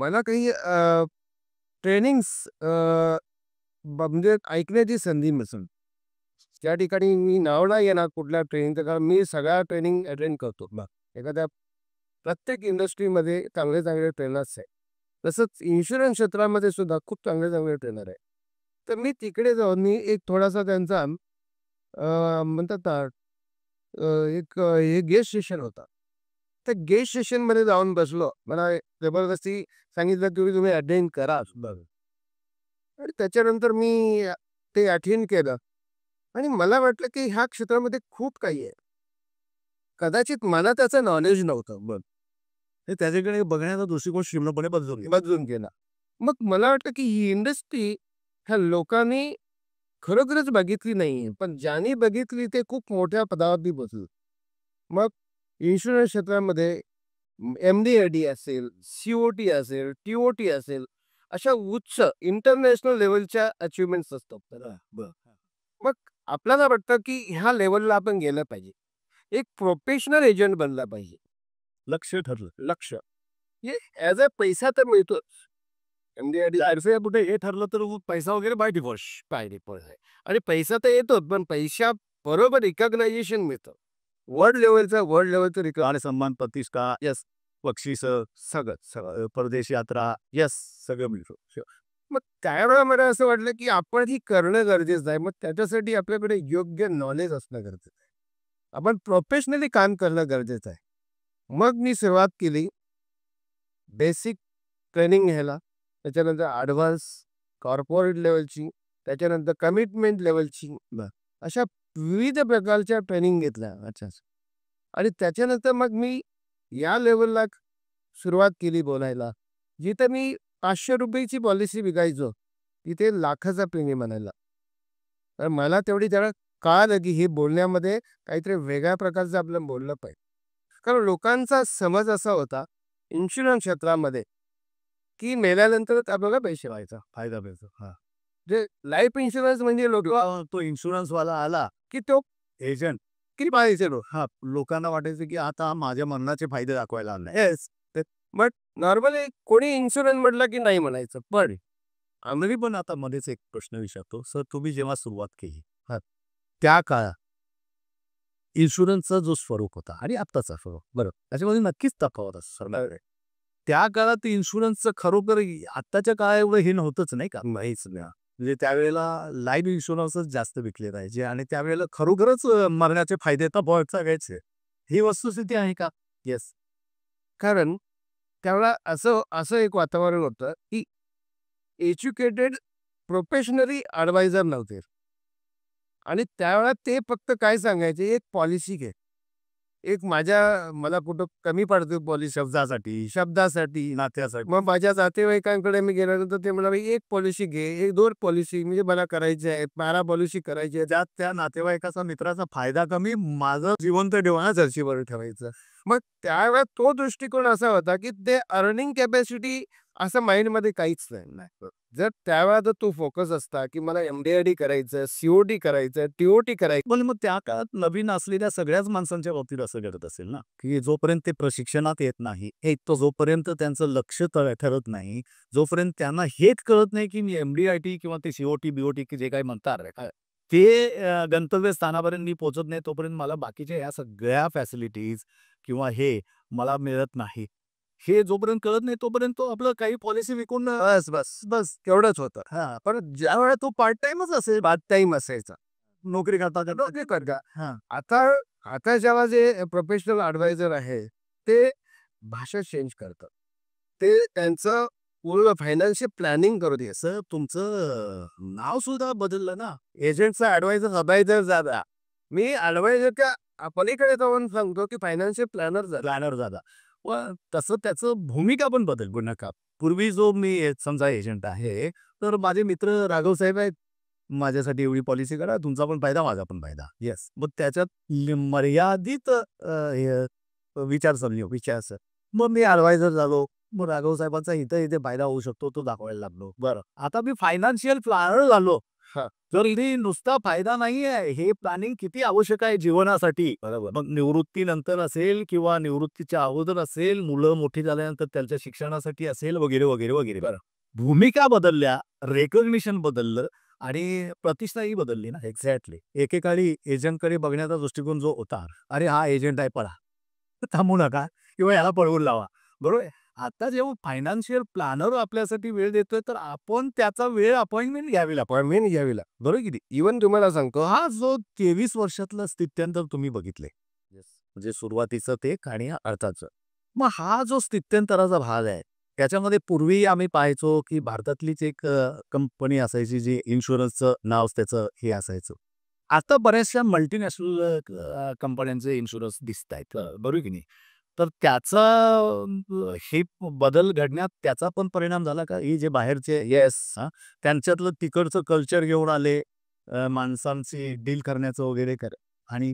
मला काही ट्रेनिंग्स म्हणजे ऐकण्याची संधी नसेल. त्या ठिकाणी मी नाव नाही घेणार कुठल्या ट्रेनिंगचं, कारण मी सगळ्या ट्रेनिंग अटेंड करतो. मग एखाद्या प्रत्येक इंडस्ट्रीमध्ये चांगले चांगले ट्रेनर्स आहे. तसंच इन्शुरन्स क्षेत्रामध्ये सुद्धा खूप चांगले चांगले ट्रेनर आहे. तर मी तिकडे जाऊन मी एक थोडासा त्यांचा म्हणतात ना एक हे गेस्ट सेशन होता. त्या गेस्ट सेशनमध्ये जाऊन बसलो. मला जबरदस्ती सांगितलं की तुम्ही अटेंड करा. बरं. आणि त्याच्यानंतर मी ते अटेंड केलं आणि मला वाटलं की ह्या क्षेत्रामध्ये खूप काही आहे. कदाचित मला त्याचं नॉलेज नव्हतं. बरं. हे त्याच्याकडे बघण्याचा दृष्टिकोन पूर्णपणे बदलून गेला. बदलून गेला. मग मला वाटतं की ही इंडस्ट्री ह्या लोकांनी खरोखरच बघितली नाहीये. पण ज्यांनी बघितली ते खूप मोठ्या पदावरती पोहोचले. मग इन्शुरन्स क्षेत्रामध्ये एम-डी-आय-डी असेल, सी-ओ-टी असेल, टी-ओ-टी असेल, अशा उच्च इंटरनॅशनल लेव्हलच्या अचीव्हमेंट्स असतात. बरं. मग आपल्याला वाटतं की ह्या लेव्हलला आपण गेलं पाहिजे. एक प्रोफेशनल एजंट बनला पाहिजे. लक्ष ठरलं. लक्ष. हे ॲज अ पैसा तर मिळतोच. एम-डी-आय-डी जायचं कुठे हे ठरलं तर मग पैसा वगैरे बाय डिफॉल्ट. पाहिजे आहे. आणि पैसा तर येतोच, पण पैशाबरोबर रिकॉग्नायझेशन मिळतं. वर्ल्ड लेव्हलचं आणि सन्मान, प्रतिष्ठा, येस, बक्षिसं, सगळं, सगळं. परदेश यात्रा येस. सगळं मिळतं. मग त्यावेळेला मला असं वाटलं, की आपण ही करणं गरजेचं आहे. मग त्याच्यासाठी आपल्याकडे योग्य नॉलेज असणं गरजेचं आहे. आपण प्रोफेशनली काम करणं गरजेचं आहे. मग मी सुरुवात केली बेसिक ट्रेनिंग घ्यायला, त्याच्यानंतर ॲडव्हान्स कॉर्पोरेट लेव्हलची, त्याच्यानंतर कमिटमेंट लेव्हलची, अशा विविध प्रकारच्या ट्रेनिंग घेतल्या. अच्छा. आणि त्याच्यानंतर मग मी या लेव्हलला सुरुवात केली बोलायला. जिथे मी ₹500 ची पॉलिसी विकायचो, तिथे लाखाचा प्रीमियम आणायला. तर मला तेवढी त्यावेळेला कळालं की हे बोलण्यामध्ये काहीतरी वेगळ्या प्रकारचं आपलं बोललं पाहिजे. कारण लोकांचा समज असा होता इन्शुरन्स क्षेत्रामध्ये, की मेल्यानंतरच आपल्याला पैसे व्हायचा. फायदा मिळतो. हां. जे लाईफ इन्शुरन्स म्हणजे तो इन्शुरन्सवाला आला, की तो एजंट. किती पाहायचे लोक. हां, लोकांना वाटायचं की आता माझ्या मरणाचे फायदे दाखवायला आलाय. येस. बट नॉर्मली कोणी इन्शुरन्स म्हटलं की नाही म्हणायचं. पण आम्ही पण आता मध्येच एक प्रश्न विचारतो. सर, तुम्ही जेव्हा सुरुवात केली, हां, त्या काळात इन्शुरन्सचा जो स्वरूप होता आणि आत्ताचा स्वरूप, बरं, त्याच्यामध्ये नक्कीच तफावत असणार. त्या काळात इन्शुरन्सचं खरोखर आत्ताच्या काळा एवढं हे नव्हतंच नाही का? नाहीच ना. म्हणजे त्यावेळेला लाईफ इन्शुरन्सच जास्त विकले जायचे आणि त्यावेळेला खरोखरच मरण्याचे फायदे तर सगळ्याचे. ही वस्तुस्थिती आहे का? येस. कारण त्यावेळेला असं असं एक वातावरण होतं, की एज्युकेटेड प्रोफेशनली ॲडवायझर नव्हते. आणि त्यावेळेला ते फक्त काय सांगायचे, "एक पॉलिसी घे." एक मला कुठं कमी पडते पॉलिसी शब्दासाठी, शब्दासाठी. नात्यासाठी. मग माझ्या नातेवाईकांकडे मी गेल्यानंतर ते म्हणाले, "एक पॉलिसी घे, 1-2 पॉलिसी म्हणजे मला करायची आहे, पॅरा पॉलिसी करायची आहे." ज्यात त्या नातेवाईकाचा, मित्राचा फायदा कमी, माझं जिवंत ठेवणं जर्सीवर ठेवायचं. मग त्यावेळेला तो दृष्टिकोन असा होता, की ते अर्निंग कॅपॅसिटी असं माइंडमध्ये काहीच नाही. जर त्यावेळेला जर तो फोकस असता, की मला एम-डी-आय-डी करायचं, सी-ओ-टी करायचं, टी-ओ-टी करायचं. पण मग त्या काळात नवीन असलेल्या सगळ्याच माणसांच्या बाबतीत असं घडत असेल ना, की जोपर्यंत ते प्रशिक्षणात येत नाही, तो जोपर्यंत त्यांचं लक्ष ठरत नाही, जोपर्यंत त्यांना हेच कळत नाही, की मी एम-डी-आय-टी किंवा ते सी-ओ-टी, बी-ओ-टी की जे काही म्हणतात, ते गंतव्यस्थानापर्यंत मी पोहोचत नाही, तोपर्यंत मला बाकीच्या ह्या सगळ्या फॅसिलिटीज किंवा हे मला मिळत नाही. हे जोपर्यंत कळत नाही, तोपर्यंत तो आपलं काही पॉलिसी विकून बस तेवढंच होतं. हां, पण ज्यावेळेला तो पार्ट टाईमच असेल, पार्ट टाईम असायचा. नोकरी करता करता नोकरी करता. हां. आता आता जेव्हा जे प्रोफेशनल ॲडवायझर आहे, ते भाषा चेंज करतात. ते त्यांचं पूर्ण फायनान्शियल प्लॅनिंग करू दे. सर, तुमचं नाव सुद्धा बदललं ना. एजंटचा ॲडवायझर झाला. मी ॲडवायझरच्या पलीकडे जाऊन सांगतो, की फायनान्शियल प्लॅनर झाला. प्लॅनर झाला. पण तसं त्याचं भूमिका पण बदलली नका. पूर्वी जो मी समजा एजंट आहे, तर माझे मित्र राघव साहेब आहेत. माझ्यासाठी एवढी पॉलिसी करा, तुमचा पण फायदा, माझा पण फायदा. येस. मग त्याच्यात मर्यादित विचारसरणी. मग मी ॲडवायझर झालो. मग राघव साहेबांचा इथे फायदा होऊ शकतो, तो दाखवायला लागलो. बरं. आता मी फायनान्शियल प्लॅनर झालो. हां. तर इथे नुसता फायदा नाहीये. हे प्लॅनिंग किती आवश्यक आहे जीवनासाठी. बरोबर. मग निवृत्तीनंतर असेल किंवा निवृत्तीच्या अगोदर असेल, मुलं मोठी झाल्यानंतर त्यांच्या शिक्षणासाठी असेल वगैरे, वगैरे, वगैरे. बरं. भूमिका बदलल्या, रिकॉग्निशन बदललं आणि प्रतिष्ठाही बदलली ना. एक्झॅक्टली. एकेकाळी एजंटकडे बघण्याचा दृष्टिकोन जो होता, "अरे हा एजंट आहे पळा. थांबू नका किंवा याला पळवून लावा." बरोबर आहे. आता जेव्हा फायनान्शियल प्लॅनर आपल्यासाठी वेळ देतोय, तर आपण त्याचा वेळ अपॉइंटमेंट घ्यावी लागते. अपॉइंटमेंट घ्यावी लागते. बरोबर की नाही? इव्हन तुम्हाला सांगतो हा जो 23 वर्षातलं स्थित्यंतर तुम्ही बघितले. म्हणजे सुरुवातीचं ते आणि अर्थाचं. मग हा जो स्थित्यंतराचा भाग आहे, त्याच्यामध्ये पूर्वी आम्ही पाहायचो, की भारतातलीच एक कंपनी असायची जी इन्शुरन्सचं नाव त्याचं हे असायचं. आता बऱ्याचशा मल्टीनॅशनल कंपन्यांचे इन्शुरन्स दिसतायत. बरोबर की नाही? तर त्याचा हे बदल घडण्यात त्याचा पण परिणाम झाला का? हे जे बाहेरचे येस त्यांच्यातलं तिकडचं कल्चर घेऊन आले, माणसांची डील करण्याचं वगैरे आणि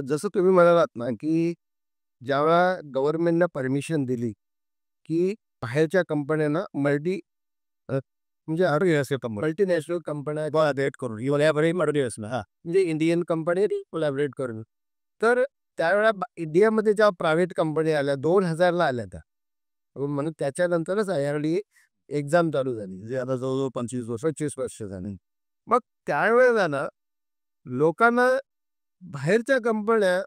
जसं तुम्ही म्हणालात ना, की ज्यावेळेला गव्हर्नमेंटनं परमिशन दिली, की बाहेरच्या कंपन्यांना म्हणजे मल्टीनॅशनल कंपन्या कोलॅबोरेट करून म्हणजे इंडियन कंपनी कोलॅबोरेट करून. तर त्यावेळेला इंडियामध्ये ज्या प्रायव्हेट कंपनी आल्या 2000ला आल्या त्या. म्हणून त्याच्यानंतरच IRDA एक्झाम चालू झाली. जे आता जवळजवळ 25 वर्ष झाली. मग त्यावेळेला ना लोकांना बाहेरच्या कंपन्या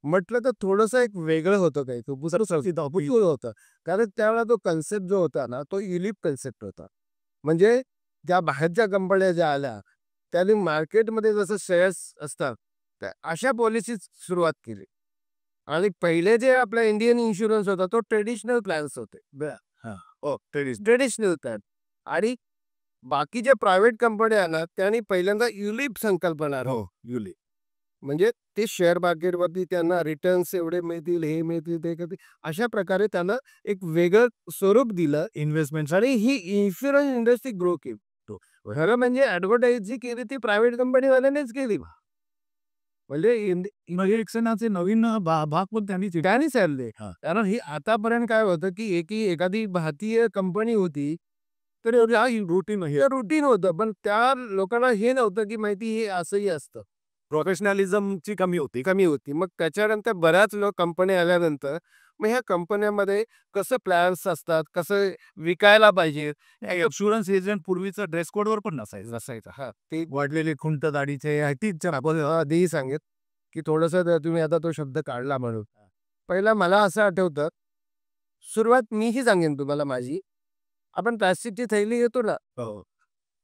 म्हटलं तर थोडंसं एक वेगळं होतं काही तो दुसरं होतं. कारण त्यावेळेला तो कन्सेप्ट जो होता ना तो युनिक कन्सेप्ट होता. म्हणजे ज्या बाहेरच्या कंपन्या ज्या आल्या त्यांनी मार्केटमध्ये जसं शेअर्स असतात अशा पॉलिसी सुरुवात केली. आणि पहिले जे आपला इंडियन इन्शुरन्स होता तो ट्रेडिशनल प्लॅन्स होते. Traditional plan. आणि बाकी ज्या प्रायव्हेट कंपन्या आल्या त्यांनी पहिल्यांदा युलिप संकल्पना युली म्हणजे ते शेअर मार्केटवरती त्यांना रिटर्न्स एवढे मिळतील, हे मिळतील, ते करतील. अशा प्रकारे त्यांना एक वेगळं स्वरूप दिलं इन्व्हेस्टमेंट आणि ही इन्शुरन्स इंडस्ट्री ग्रो केली. खरं म्हणजे ॲडव्हर्टाइज जी केली ती प्रायव्हेट कंपनीवाल्यांनीच केली. म्हणजे शिक्षणाचे नवीन भाग पण त्यांनीच त्याने चालले. हां. कारण ही आतापर्यंत काय होतं, की एखादी भारतीय कंपनी होती, तर रुटीन होतं. पण त्या लोकांना हे नव्हतं, की माहिती हे असंही असतं. प्रोफेशनॅलिझमची कमी होती. कमी होती. मग त्याच्यानंतर बऱ्याच कंपन्या आल्यानंतर मग ह्या कंपन्यांमध्ये कसं प्लॅन्स असतात, कसं विकायला पाहिजे इन्शुरन्स एजंट पूर्वीचं ड्रेस कोडवर पण नसायचं. नसायचं. हां, ते वाढलेले खुंट दाढीचे आपण आधीही सांगेल, की थोडंसं तुम्ही आता तो शब्द काढला म्हणून. पहिला मला असं आठवतं, सुरुवात मीही सांगेन तुम्हाला माझी. आपण प्लास्टिकची थैली घेतो ना, हो.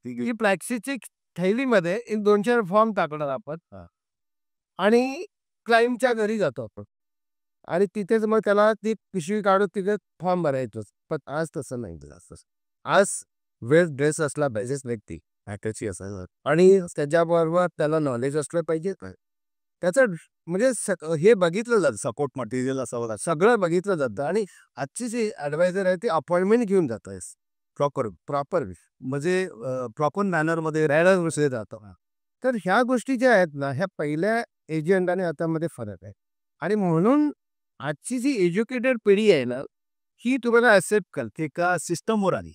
ही प्लास्टिकची थैलीमध्ये एक 2-4 फॉर्म टाकणार आपण हां. आणि क्लायंटच्या घरी जातो आपण. आणि तिथेच मग त्याला ती पिशवी काढून तिथे फॉर्म भरायचोच. पण आज तसं नाही असतं. आज वेल ड्रेस असला पाहिजेच व्यक्ती. त्याची असायला आणि त्याच्याबरोबर त्याला नॉलेज असलं पाहिजे. त्याचं म्हणजे हे बघितलं जातं. सपोर्ट मटेरियल असावं सगळं बघितलं जातं आणि आजची जी ॲडवायझर आहे ती अपॉइंटमेंट घेऊन जात आहे. प्रॉपर म्हणजे प्रॉपर मॅनरमध्ये रॅडर जातं. तर ह्या गोष्टी ज्या आहेत ना, ह्या पहिल्या एजंट आणि आतामध्ये फरक आहे. आणि म्हणून आजची जी एज्युकेटेड पिढी आहे ना, ही तुम्हाला ॲक्सेप्ट करते. एका सिस्टमवर आली.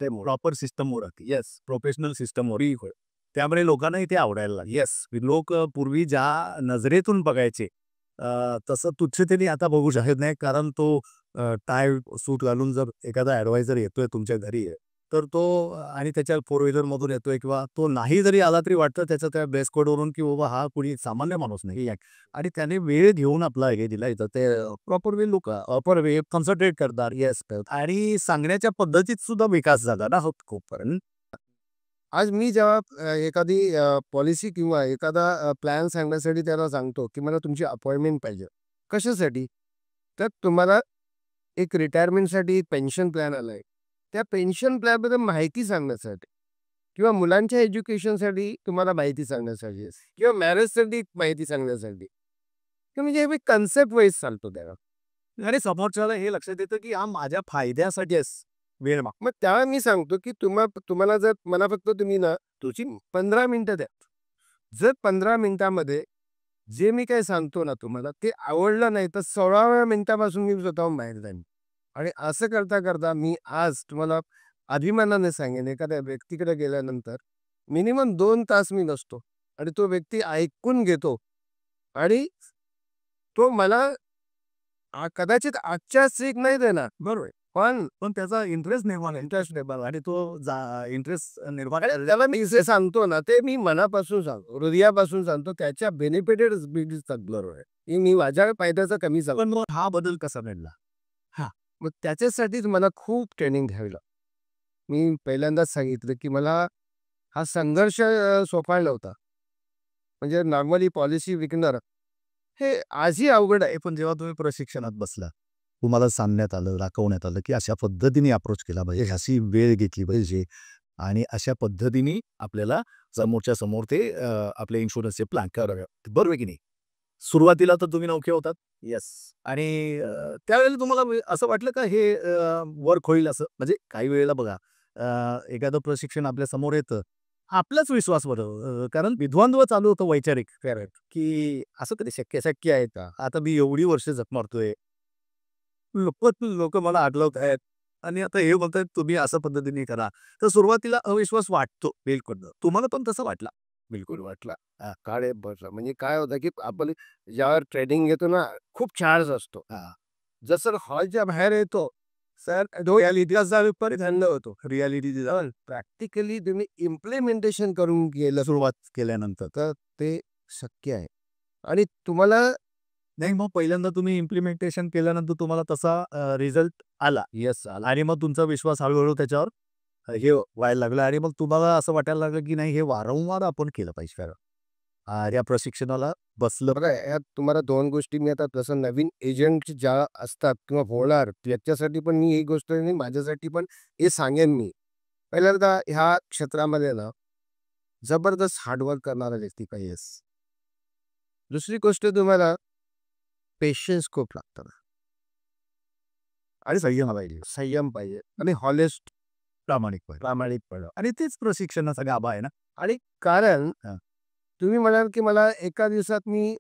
प्रॉपर सिस्टमवर आली. येस, प्रोफेशनल सिस्टमवर. त्यामुळे लोकांनाही ते आवडायला लागले. येस, लोक पूर्वी ज्या नजरेतून बघायचे तसं तुच्छतेने आता बघू शकत नाही. कारण तो टाय सूट घालून जर एखादा ॲडवायझर येतोय तुमच्या घरी तर तो आणि त्याच्या फोर व्हीलरमधून येतोय किंवा तो नाही जरी आला तरी वाटतं त्याच्या त्या ड्रेस कोडवरून की बाबा हा कुणी सामान्य माणूस नाही आहे. आणि त्याने वेळ घेऊन आपला हे दिला इथं ते प्रॉपर वे लोक प्रॉपर वे कॉन्सन्ट्रेट करतात. येस, आणि सांगण्याच्या पद्धतीत सुद्धा विकास झाला ना खूपपर्यंत. आज मी जेव्हा एखादी पॉलिसी किंवा एखादा प्लॅन सांगण्यासाठी त्याला सांगतो, की मला तुमची अपॉइंटमेंट पाहिजे. कशासाठी? तर तुम्हाला एक रिटायरमेंटसाठी पेन्शन प्लॅन आलाय. त्या पेन्शन प्लॅनबद्दल माहिती सांगण्यासाठी किंवा मुलांच्या एज्युकेशनसाठी तुम्हाला माहिती सांगण्यासाठी किंवा मॅरेजसाठी माहिती सांगण्यासाठी. म्हणजे हे कन्सेप्ट वाईज चालतो त्याला. आणि समोरच्याला हे लक्षात येतं की हा माझ्या फायद्यासाठी वेळ माग. मग त्यावेळेला मी सांगतो, की तुम्हाला जर मला फक्त तुम्ही ना तुझी 15 मिनिटं द्या. जर 15 मिनिटामध्ये जे मी काही सांगतो ना तुम्हाला ते आवडलं नाही तर 16व्या मिनिटापासून मी स्वतःहून बाहेर जाईन. आणि असं करता करता मी आज तुम्हाला अभिमानाने सांगेन एखाद्या व्यक्तीकडे गेल्यानंतर मिनिमम 2 तास मी नसतो आणि तो व्यक्ती ऐकून घेतो आणि तो मला कदाचित आजच्या सीख नाही देणार. बरोबर. पण पण त्याचा इंटरेस्ट निर्माण इंटरेस्ट नाही आणि तो इंटरेस्ट निर्माण आणि त्याला मी जे सांगतो ना, ते मी मनापासून सांगतो, हृदयापासून सांगतो. त्याच्या बेनिफिटेड बरोबर आहे, की मी माझ्या फायद्याचा कमी सांगतो. पण मग हा बदल कसा घडला? मग त्याच्यासाठीच मला खूप ट्रेनिंग घ्यावी लागली. मी पहिल्यांदाच सांगितलं, की मला हा संघर्ष सोपायला होता. म्हणजे नॉर्मली पॉलिसी विकणं हे आजही अवघड आहे. पण जेव्हा तुम्ही प्रशिक्षणात बसला, तुम्हाला सांगण्यात आलं, दाखवण्यात आलं, की अशा पद्धतीने अप्रोच केला पाहिजे, अशी वेळ घेतली पाहिजे आणि अशा पद्धतीने आपल्याला समोरच्या समोर ते आपले इन्शुरन्सचे प्लॅन करावे. बरोबर आहे की नाही? सुरुवातीला तर तुम्ही नवखे होतात. येस. आणि त्यावेळेला तुम्हाला असं वाटलं का हे वर्क होईल असं? म्हणजे काही वेळेला बघा एखादं प्रशिक्षण आपल्या समोर येतं. आपलाच विश्वास बरं कारण विद्वंद्व चालू होतं वैचारिक की असं कधी शक्य आहे का? आता मी एवढी वर्ष झक मारतोय. लोक मला आठवत आहेत आणि आता हे म्हणतायत तुम्ही असं पद्धतीने करा. तर सुरुवातीला अविश्वास वाटतो बिलकुल. तुम्हाला पण तसं वाटला? बिलकुल वाटला. काळे बसला. म्हणजे काय होतं, की आपण ज्यावर ट्रेनिंग घेतो ना, खूप चार्ज असतो. हां. जसं हॉलच्या बाहेर येतो, सर तो रिअलिटीचा थंड होतो. रिॲलिटी पण प्रॅक्टिकली तुम्ही इम्प्लिमेंटेशन करून गेलं सुरुवात केल्यानंतर. तर ते शक्य आहे. आणि तुम्हाला नाही मग पहिल्यांदा तुम्ही इम्प्लिमेंटेशन केल्यानंतर तुम्हाला तसा रिझल्ट आला. येस आला. आणि मग तुमचा विश्वास हळू-हळू त्याच्यावर हे व्हायला लागला आणि मग तुम्हाला असं वाटायला लागलं, की नाही हे वारंवार आपण केलं पाहिजे. या प्रशिक्षणाला बसलं. बघा यात तुम्हाला 2 गोष्टी मी आता जसं नवीन एजंट ज्या असतात किंवा होणार त्याच्यासाठी पण मी ही गोष्ट नाही माझ्यासाठी पण हे सांगेन मी. पहिल्यांदा ह्या क्षेत्रामध्ये ना, जबरदस्त हार्डवर्क करणारा व्यक्ती पाहिजे. दुसरी गोष्ट तुम्हाला पेशन्स खूप लागतात. आणि संयम पाहिजे. संयम पाहिजे आणि हॉनेस्ट प्रामाणिकपणे. प्रामाणिकपणा. आणि तेच प्रशिक्षणाचा गाभा आहे ना. आणि कारण हां. तुम्ही म्हणाल, की मला एका दिवसात मी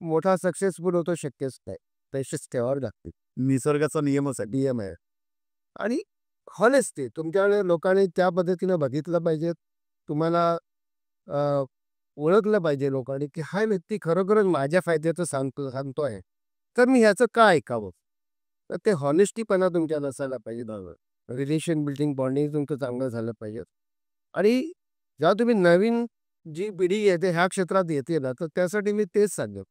मोठा सक्सेसफुल होतो शक्यच नाही. पेशन्स ठेवावे लागतील. निसर्गाचा नियमच आहे. नियम आहे. आणि हॉनेस्टी तुमच्याकडे लोकांनी त्या पद्धतीनं बघितलं पाहिजे. तुम्हाला अ, ओळखलं पाहिजे लोकांनी, की हा व्यक्ती खरोखरच माझ्या फायद्याचं सांगतोय. तर मी ह्याचं का ऐकावं? तर ते हॉनेस्टीपणा तुमच्यात असायला पाहिजे. रिलेशन बिल्डिंग बॉन्डिंग तुमचं चांगलं झालं पाहिजे. आणि जेव्हा तुम्ही नवीन जी पिढी येते ह्या क्षेत्रात येते ना, तर त्यासाठी मी तेच सांगेन,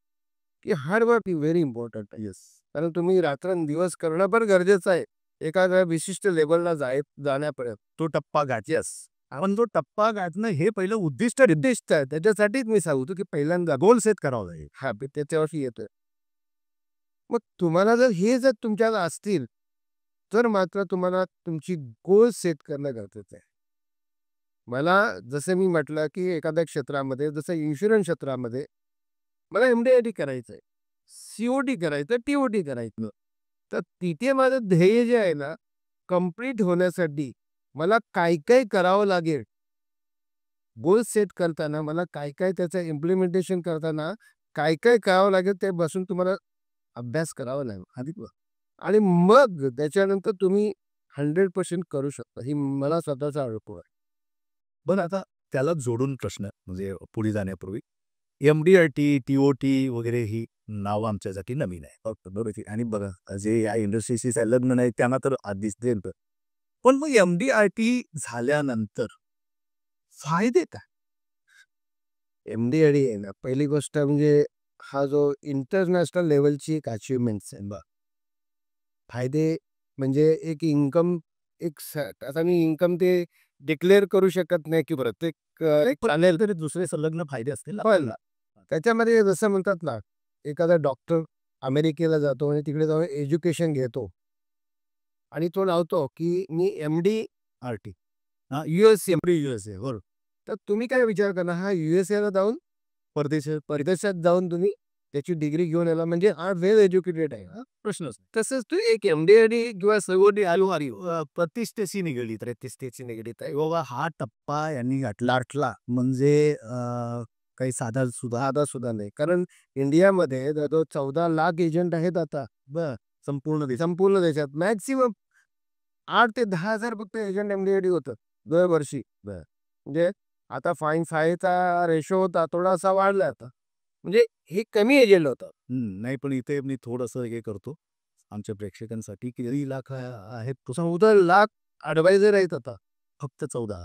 की hard work is very important. Yes. कारण तुम्ही रात्रंदिवस करणं पण गरजेचं आहे. एखाद्या विशिष्ट लेव्हलला जाण्यापर्यंत. तो टप्पा गाठ. येस. पण तो टप्पा गाठणं हे पहिलं उद्दिष्ट उद्दिष्ट आहे. त्याच्यासाठीच मी सांगतो, की पहिल्यांदा गोल सेट करावा लागेल. हां, मी त्याच्यावरती येतोय. मग तुम्हाला जर तुमच्यात असतील, तर मात्र तुम्हाला तुमची गोल सेट करणं गरजेचं आहे. मला जसं मी म्हटलं, की एखाद्या क्षेत्रामध्ये जसं इन्शुरन्स क्षेत्रामध्ये मला एम-डी-आय-टी करायचं आहे. सी-ओ-टी करायचं, टी-ओ-टी करायचं. तर तिथे माझं ध्येय जे आहे ना, कंप्लीट होण्यासाठी मला काय-काय करावं लागेल? गोल सेट करताना मला काय-काय त्याचं इम्प्लिमेंटेशन करताना काय-काय करावं लागेल ते बसून तुम्हाला अभ्यास करावा लागेल आधी आणि मग त्याच्यानंतर तुम्ही 100% करू शकता. ही मला स्वतःचा अनुभव आहे. बरं आता त्याला जोडून प्रश्न म्हणजे पुढे जाण्यापूर्वी एम-डी-आय-टी, टी-ओ-टी वगैरे ही नावं आमच्यासाठी नवीन आहे. फक्त बरोबर आहे. आणि बघा जे या इंडस्ट्रीशी संलग्न नाही त्यांना तर आधीच देईल. पण मग एम-डी-आय-टी झाल्यानंतर फायदे काय? एम-डी-आय-टी आहे ना, पहिली गोष्ट म्हणजे हा जो इंटरनॅशनल लेव्हलची एक अचीव्हमेंट्स आहे. फायदे म्हणजे एक इन्कम आता मी इन्कम ते डिक्लेअर करू शकत नाही, की प्रत्येक चालेल तरी दुसरे संलग्न फायदे असतील ना पण आपल्याला. त्याच्यामध्ये जसं म्हणतात ना, एखादा डॉक्टर अमेरिकेला जातो आणि तिकडे जाऊन एज्युकेशन घेतो आणि तो लावतो, की मी एम-डी-आर-टी हां, यू-एस-ए. यू-एस-ए बरोबर. तर तुम्ही काय विचार करणार, हा यू-एस-एला जाऊन परदेशात जाऊन तुम्ही त्याची डिग्री घेऊन आला म्हणजे हा वेल एज्युकेटेड आहे. प्रश्नच नाही. तसंच तू एक एम-डी-आय-टी किंवा सी-ओ-टी प्रतिष्ठेशी निगडीत प्रतिष्ठेची निगडीत आहे. बाबा हा टप्पा यांनी गाठला म्हणजे काही आता सुद्धा नाही. कारण इंडियामध्ये जवळ 14 लाख एजंट आहेत आता. बरं संपूर्ण देश. संपूर्ण देशात मॅक्सिमम 8 ते 10,000 फक्त एजंट एम-डी-आय-टी होतं. दरवर्षी. म्हणजे आता 0.5चा रेशो होता, थोडासा वाढला आता. म्हणजे हे कमी एजेड होतं. नाही, पण इथे मी थोडंसं हे करतो आमच्या प्रेक्षकांसाठी, की 1 लाख आहेत. 14 लाख ॲडवायझर आहेत आता. फक्त 14.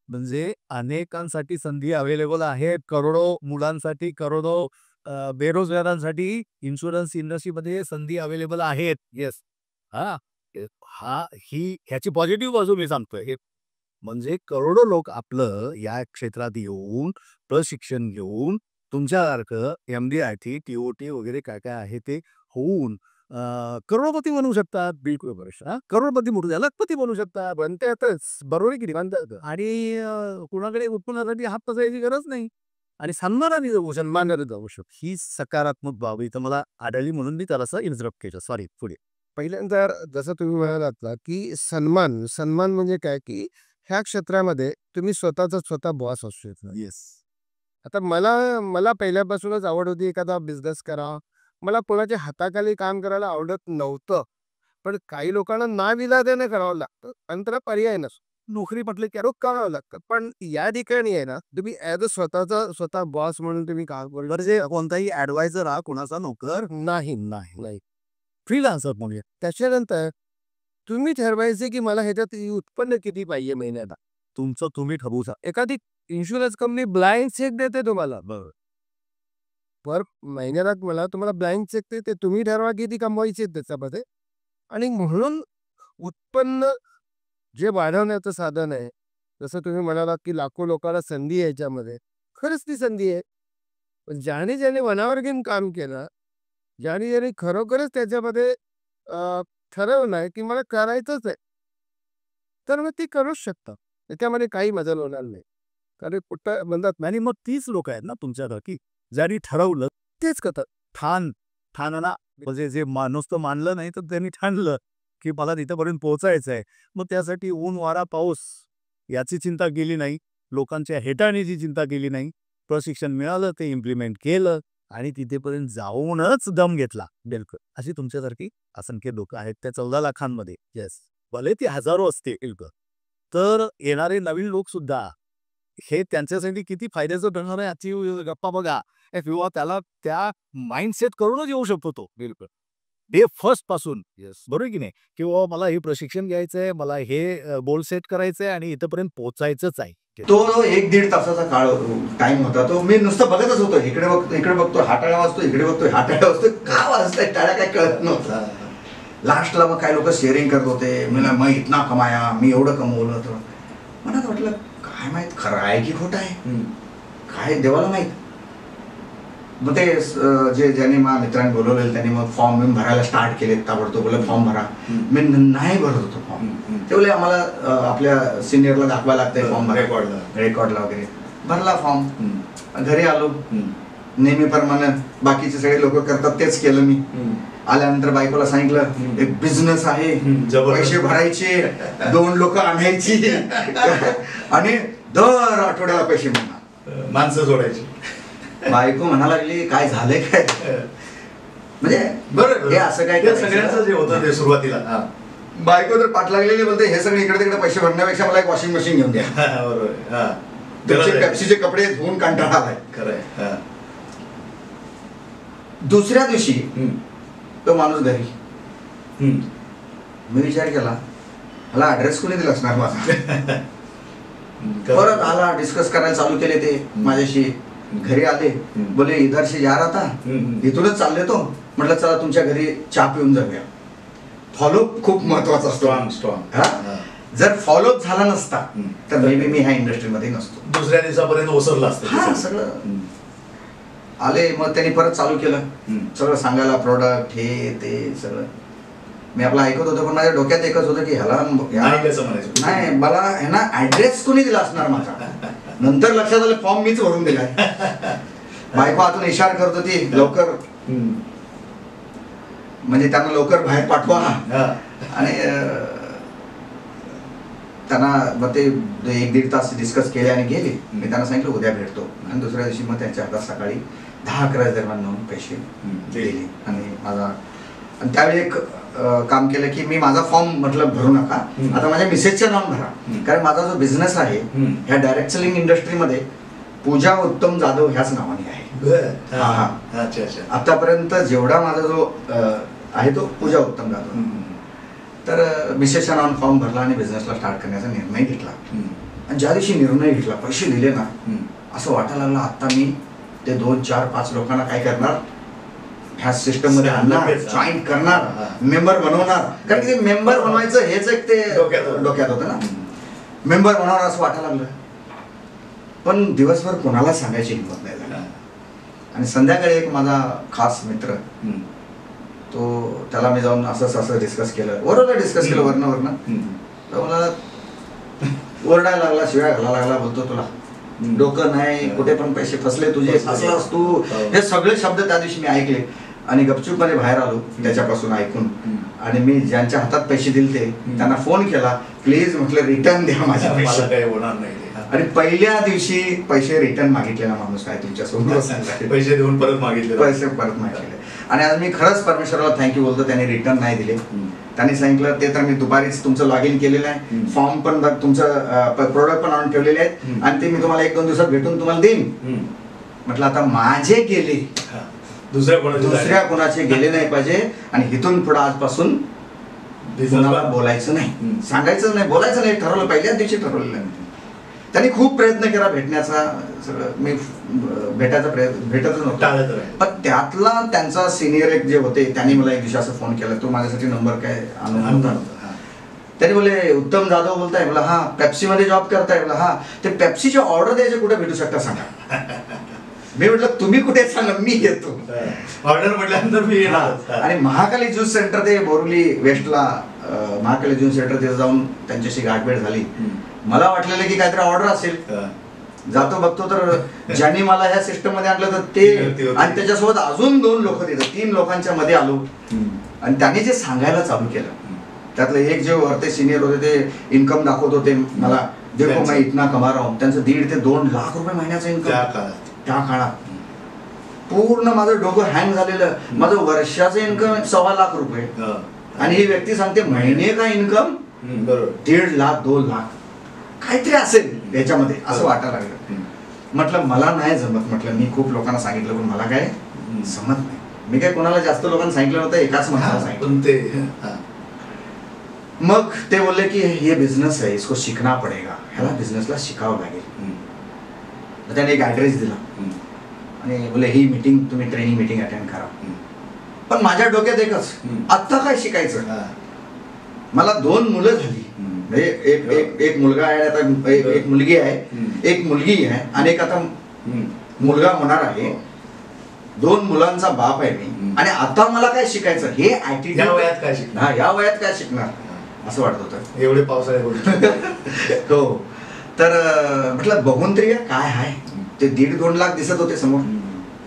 म्हणजे अनेकांसाठी संधी अवेलेबल आहेत. करोडो मुलांसाठी, करोडो बेरोजगारांसाठी इन्शुरन्स इंडस्ट्रीमध्ये संधी अवेलेबल आहेत. येस. हां. ह्याची पॉझिटिव्ह बाजू मी सांगतोय. हे म्हणजे करोडो लोक आपलं या क्षेत्रात येऊन प्रशिक्षण घेऊन तुमच्यासारखं MD-IT, TOT वगैरे काय-काय आहे ते होऊन करोडपती बनू शकतात. बिलकुल बरोबर. करोडपती मोठे लखपती बनू शकतात. बनतातच. बरोबर आहे की नाही? बनतात. आणि कुणाकडे उत्पन्नासाठी हात पसरायची गरज नाही. आणि सन्मानाने जगू शकतो. सन्मानाने जाऊ शकतो. ही सकारात्मक बाब इथं मला आढळली म्हणून मी त्याला इंटरप्ट केलं. सॉरी, पुढे. पहिल्यांदा जसं तुम्ही म्हणालात ना, की सन्मान म्हणजे काय, की ह्या क्षेत्रामध्ये तुम्ही स्वतः बॉस असू शकता. येस. आता मला मला पहिल्यापासूनच आवड होती एखादा बिझनेस करावा. मला कोणाच्या हाताखाली काम करायला आवडत नव्हतं. पण काही लोकांना नाविलाजाने करावं लागतं आणि त्याला पर्याय नसतो. नोकरी म्हटलं की अरे करावं लागतं. पण या ठिकाणी आहे ना, तुम्ही ॲज अ स्वतः बॉस म्हणून तुम्ही काम करू म्हणजे कोणताही ॲडवायझर हा कुणाचा नोकर नाही. नाही. फ्रीलान्सर म्हणूया. त्याच्यानंतर तुम्ही ठरवायचे की मला ह्याच्यात उत्पन्न किती पाहिजे महिन्याला. तुमचं तुम्ही ठरवू शकता. एखादी इन्शुरन्स कंपनी ब्लाइंड चेक देते तुम्हाला. पर महिन्याला तुम्हाला ब्लाइंड चेक देते. तुम्ही ठरवा किती कमवायचे त्याच्यामध्ये. आणि म्हणून उत्पन्न जे वाढवण्याचं साधन आहे, जसं तुम्ही म्हणालात की लाखो लोकांना संधी आहे याच्यामध्ये. खरंच ती संधी आहे. पण ज्याने मनावर घेऊन काम केलं, ज्याने खरोखरच त्याच्यामध्ये ठरवलं आहे की मला करायचंच आहे, तर मग ती करूच शकता. त्याच्यामध्ये काही बदल होणार नाही. कारण कुठं म्हणतात ना, आणि मग तीच लोक आहेत ना तुमच्याकडं, की ज्यांनी ठरवलं तेच करतात. ठाणना म्हणजे जे नुसतं मानलं नाही, तर त्यांनी ठाणलं, की मला तिथपर्यंत पोहोचायचं आहे. मग त्यासाठी ऊन, वारा, पाऊस याची चिंता केली नाही. लोकांच्या हेटाळणीची चिंता केली नाही. प्रशिक्षण मिळालं, ते इम्प्लिमेंट केलं आणि तिथेपर्यंत जाऊनच दम घेतला. बिलकुल. अशी तुमच्यासारखी असंख्य लोकं आहेत त्या 14 लाखांमध्ये. येस. भले ते हजारो असतील, तर येणारे नवीन लोक सुद्धा हे त्यांच्यासाठी किती फायद्याचं ठरणार आहे याची गप्पा बघा. किंवा त्याला त्या माइंडसेट करूनच येऊ शकतो तो. बिलकुल. डे फर्स्ट पासून. येस. बरोबर आहे की नाही? किंवा मला हे प्रशिक्षण घ्यायचंय, मला हे गोल सेट करायचंय आणि इथपर्यंत पोहोचायचंच आहे. तो 1-1.5 तासाचा काळ टाइम होता. तो मी नुसतं बघतच होतो. इकडे बघतो हा टाळ्या वाजतो, इकडे बघतो हा टाळ्या वाजतो. का वाजताय टाळ्या काय कळत नव्हतं. लास्टला मग काही लोक शेअरिंग करत होते. मी इतना कमाया, मी एवढं कमवलं होतं. मला वाटलं काय माहित खरं आहे की खोटं आहे, काय देवाला माहित. मग ते ज्यांनी माझ्या मित्रांनी बोलवलेलं त्यांनी मग फॉर्म मी भरायला स्टार्ट केले. ताबडतोब बोलले फॉर्म भरा. मी नाही भरत होतो फॉर्म. ते बोलले आम्हाला आपल्या सिनियरला दाखवायला लागतंय फॉर्म रेकॉर्डला वगैरे. भरला फॉर्म. घरी आलो. नेहमीप्रमाणे बाकीचे सगळे लोक करतात तेच केलं मी. आल्यानंतर बायकोला सांगितलं एक बिझनेस आहे, पैसे भरायचे, 2 लोक आणायची आणि दर आठवड्याला पैसे मिळणार, माणसं जोडायची. बायको म्हणा लागली काय झालंय काय, म्हणजे बरं हे असं काय सगळ्यांचं जे होतं ते सुरुवातीला. बायको तर पाठ लागलेली बोलते हे सगळे इकडे तिकडे पैसे भरण्यापेक्षा मला एक वॉशिंग मशीन घेऊन द्या. बरोबर. पेप्सीचे कपडे धुवून कंटाळा आलाय. खरंय. दुसऱ्या दिवशी तो माणूस घरी. मी विचार केला मला ऍड्रेस कोणी दिला असणार माझा. परत आला, डिस्कस करायला चालू केले ते माझ्याशी. घरी आले, बोले इधर से जा रहा था, इथूनच चालले तो. म्हटलं चला तुमच्या घरी चहा पिऊन जाऊया. फॉलोअप खूप महत्वाचा असतो. स्ट्रॉंग. जर फॉलोअप झाला नसता तर मे बी मी ह्या इंडस्ट्रीमध्ये नसतो. दुसऱ्या दिवसापर्यंत ओसरला असतं सगळं. आले मग त्यांनी परत चालू केलं सगळं सांगायला, प्रोडक्ट हे ते सगळं. मी आपलं ऐकत होतो पण माझ्या डोक्यात एकच होतं की ह्याला नाही मला ह्यांना ऍड्रेस कोणी दिला असणार माझा. नंतर लक्षात आलं फॉर्म मीच भरून दिलाय. बायको आतून इशारा करत होती लवकर, म्हणजे त्यांना लवकर बाहेर पाठवा. आणि त्यांना मग ते 1-1.5 तास डिस्कस केले आणि गेले. मी त्यांना सांगितलं उद्या भेटतो. आणि दुसऱ्या दिवशी मग त्यांच्या हातात सकाळी 10-11 दरम्यान पैसे दिले. आणि त्यावेळी एक काम केलं की मी माझा फॉर्म म्हटलं भरू नका, आता माझ्या मिसेसच्या नाव भरा, कारण माझा जो बिझनेस आहे ह्या डायरेक्ट सेलिंग इंडस्ट्रीमध्ये पूजा उत्तम जाधव ह्याच नावाने आहे. आतापर्यंत जेवढा माझा जो आहे तो पूजा उत्तम जाधव. तर मिसेसच्या नावाने फॉर्म भरला आणि बिझनेसला स्टार्ट करण्याचा निर्णय घेतला. आणि ज्या दिवशी निर्णय घेतला, पैसे दिले ना, असं वाटायला लागलं आता मी ते 2, 4, 5 लोकांना काय करणार, ह्या सिस्टम मध्ये आणणार, जॉईन करणार, मेंबर बनवणार. कारण की मेंबर बनवायचं हेच एक ते डोक्यात होतं ना, मेंबर बनवणार असं वाटायला लागलं. पण दिवसभर कोणाला सांगायची हिंमत नाही झाली. आणि संध्याकाळी एक माझा खास मित्र, तो त्याला मी जाऊन असं डिस्कस केलं, वरनं डिस्कस केलं, वरनं तर मला ओरडायला लागला, शिवाय घालायला लागला, बोलतो तुला डोकं नाही, कुठे पण पैसे फसले तुझे, फसलास तू. हे सगळे शब्द त्या दिवशी मी ऐकले आणि गपचूप मध्ये बाहेर आलो त्याच्यापासून ऐकून. आणि मी ज्यांच्या हातात पैसे दिले त्यांना फोन केला, प्लीज म्हटलं रिटर्न द्या माझे पैसे, काही होणार नाही. आणि पहिल्या दिवशी पैसे रिटर्न मागितलेला माणूस काय तुमच्यासोबत, पैसे देऊन परत मागितले, पैसे परत मागितले. आणि आज मी खरंच परमेश्वराला थँक्यू बोलतो, त्यांनी रिटर्न नाही दिले. त्यांनी सांगितलं ते तर मी दुपारीच तुमचं लॉग इन केलेलं आहे, फॉर्म पण तुमचं प्रोडक्ट पण आणून ठेवलेले आहेत आणि ते मी तुम्हाला 1-2 दिवसात भेटून तुम्हाला देईन. म्हटलं आता माझे गेले, दुसऱ्या कोणाचे गेले नाही पाहिजे. आणि इथून पुढे आजपासून कोणाला बोलायचं नाही, सांगायचं नाही, बोलायचं नाही, ठरवलं, पहिल्याच दिवशी ठरवलेलं आहे. त्यांनी खूप प्रयत्न केला भेटण्याचा, सगळं मी भेटायचा भेटतच नव्हतं. पण त्यातला त्यांचा सिनियर एक जे होते त्यांनी मला एक दिवशी असं फोन केला, तो माझ्यासाठी नंबर काय आणून. त्यांनी बोलले उत्तम जाधव बोलताय, बोला हा पेप्सी मध्ये जॉब करताय, बोला हा ते पेप्सीची ऑर्डर द्यायचे कुठे भेटू शकता सांगा. मी म्हटलं तुम्ही कुठे सांगा, मी येतो. ऑर्डर म्हटल्यानंतर मी येणार. आणि महाकाली ज्यूस सेंटर ते बोरिवली वेस्टला, महाकाली ज्यूस सेंटर तिथे जाऊन त्यांच्याशी गाठभेट झाली. मला वाटलेलं की काहीतरी ऑर्डर असेल, जातो बघतो तर ज्यांनी मला ह्या सिस्टम मध्ये आणलं तर ते, आणि त्याच्यासोबत अजून 2 लोक तिथं, 3 लोकांच्या मध्ये आलो. आणि त्यांनी जे सांगायला चालू केलं, त्यातलं एक जे वरते सिनियर होते ते इन्कम दाखवत होते मला, देखो मैं इतना कमा रहा हूं, त्यांचं 1.5 ते 2 लाख रुपये महिन्याचं इन्कम त्या काळात. पूर्ण माझं डोकं हँग झालेलं. माझं वर्षाचं इन्कम 1.25 लाख रुपये, आणि ही व्यक्ती सांगते महिने का इन्कम 1.5 लाख 2 लाख काहीतरी असेल याच्यामध्ये, असं वाटायला लागलं. म्हटलं मला नाही जमत, म्हटलं मी खूप लोकांना सांगितलं पण मला काय जमत नाही. मी काय कोणाला जास्त लोकांना सांगितलं नव्हतं, एकाच माणसाला सांगितलं. मग ते बोलले की हे बिझनेस है, इसको सीखना पडेगा, ह्याला बिझनेसला शिकावं लागेल. त्याने एक ऍड्रेस दिला आणि बोले ही मीटिंग तुम्ही ट्रेनिंग मीटिंग अटेंड करा. पण माझ्या डोक्यात एकच, आत्ता काय शिकायचं. मला 2 मुलं झाली, म्हणजे एक मुलगा आहे, आता एक मुलगी आहे, एक मुलगी आहे, आणि एक आता मुलगा होणार आहे. 2 मुलांचा बाप आहे मी, आणि आता मला काय शिकायचं, हे ऍटिट्यूड या वयात काय शिकणार, या वयात काय शिकणार असं वाटत होतं. एवढे पावसाळ्या गोष्टी. हो, तर म्हटलं बघून तरी काय आहे. ते 1.5-2 लाख दिसत होते समोर.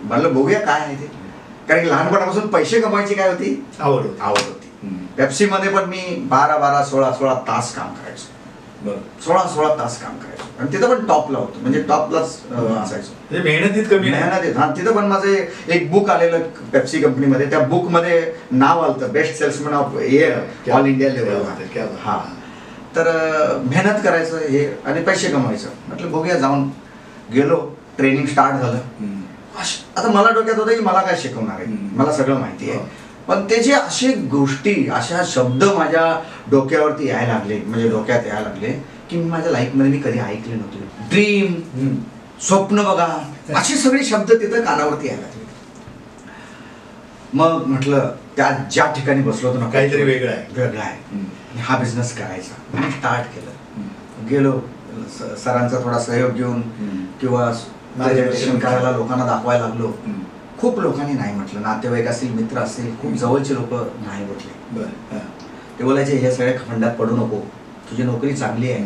म्हटलं बघूया काय आहे ते. कारण की लहानपणापासून पैसे कमवायची काय होती, आवड होती. पेप्सी मध्ये पण मी 12-12, 16-16 तास काम करायचो. 16-16 तास काम करायचो, आणि तिथं पण टॉपला होतो, म्हणजे टॉपलाच असायचो. मेहनतीत कमी, मेहनतीत. हा, तिथं पण माझं एक बुक आलेलं पेप्सी कंपनीमध्ये, त्या बुक मध्ये नाव आलं best salesman of year all India लेवलला. हा, तर मेहनत करायचं हे आणि पैसे कमवायचं. म्हटलं बघूया, जाऊन गेलो, ट्रेनिंग स्टार्ट झालं. आता मला डोक्यात होतं की मला काय शिकवणार आहे, मला सगळं माहिती आहे. पण त्याचे असे गोष्टी, अशा शब्द माझ्या डोक्यावरती यायला लागले, म्हणजे डोक्यात यायला लागले की मी माझ्या लाईफमध्ये मी कधी ऐकले नव्हते. ड्रीम, स्वप्न बघा, असे सगळे शब्द तिथं कानावरती यायला लागले. मग म्हटलं त्या ज्या ठिकाणी बसलो होतो ना, काहीतरी वेगळं आहे, हा बिझनेस करायचा. मी स्टार्ट केलं, गेलो सरांचा थोडा सहयोग घेऊन किंवा प्रेझेंटेशन करायला लोकांना दाखवायला लागलो. खूप लोकांनी नाही म्हटलं, नातेवाईक असतील, मित्र असतील, खूप जवळचे लोक नाही म्हटले. ते बोलायचे हे सगळ्या खंडात पडू नको, तुझी नोकरी चांगली आहे.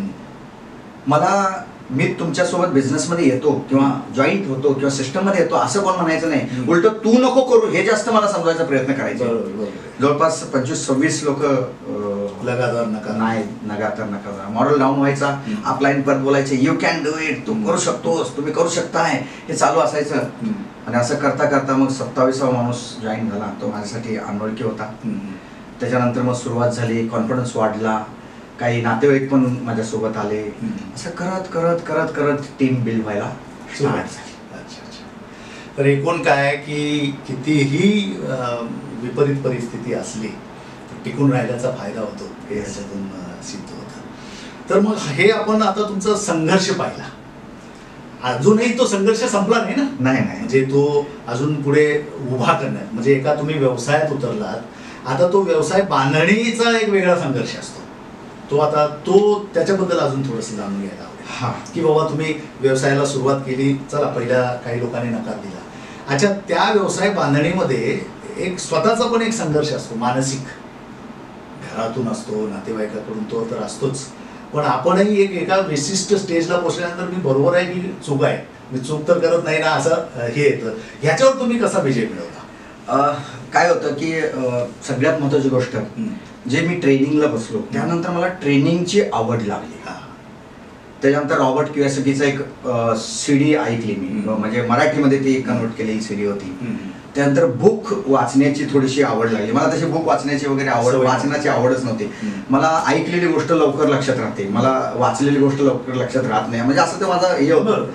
मी तुमच्यासोबत बिझनेसमध्ये येतो किंवा जॉईंट होतो किंवा सिस्टममध्ये येतो असं कोण म्हणायचं नाही, उलट तू नको करू हे जास्त मला समजायचा प्रयत्न करायचे. जवळपास 25-26 लोक लगातार नका, मॉरल डाऊन व्हायचा. अपलाईन परत बोलायचे यू कॅन डू इट, तू करू शकतोस, तुम्ही करू शकताय, हे चालू असायचं. आणि असं करता करता मग 27वा माणूस जॉईन झाला, तो माझ्यासाठी अनोळखी होता. त्याच्यानंतर मग सुरुवात झाली, कॉन्फिडन्स वाढला, काही नातेवाईक पण माझ्यासोबत आले. असं करत करत करत करत टीम बिल्ड व्हायला स्टार्ट झाली. अच्छा अच्छा. तर एकूण काय की कितीही विपरीत परिस्थिती असली तर टिकून राहिल्याचा फायदा होतो हे ह्याच्यातून सिद्ध होतं. तर मग हे आपण आता तुमचा संघर्ष पाहिला, अजूनही तो संघर्ष संपला नाही ना? नाही नाही म्हणजे तो अजून पुढे उभा करण्यात, म्हणजे एका तुम्ही व्यवसायात उतरलात, आता तो व्यवसाय बांधणीचा एक वेगळा संघर्ष असतो. तो आता त्याच्याबद्दल अजून थोडंसं जाणून घ्यायला आवडेल. हा की बाबा तुम्ही व्यवसायाला सुरुवात केली, चला पहिल्या काही लोकांनी नकार दिला. अच्छा, त्या व्यवसाय बांधणीमध्ये एक स्वतःचा पण एक संघर्ष असतो मानसिक, घरातून असतो, नातेवाईकाकडून तो तर असतोच, पण आपणही एका विशिष्ट स्टेजला पोहोचल्यानंतर मी बरोबर आहे की चूक आहे, मी चूक तर करत नाही ना, असं हे येतं. ह्याच्यावर तुम्ही कसा विजय मिळवता? काय होतं की सगळ्यात महत्त्वाची गोष्ट, जे मी ट्रेनिंगला बसलो त्यानंतर मला ट्रेनिंगची आवड लागली. त्याच्यानंतर रॉबर्ट कियोसाकीचा एक CD ऐकली मी, म्हणजे मराठीमध्ये ती कन्वर्ट केलेली CD होती. त्यानंतर बुक वाचण्याची थोडीशी आवड लागली मला. तशी बुक वाचण्याची वगैरे आवड, वाचण्याची आवडच नव्हती मला. ऐकलेली गोष्ट लवकर लक्षात राहते, मला वाचलेली गोष्ट लवकर लक्षात राहत नाही, म्हणजे असं ते माझं हे होतं.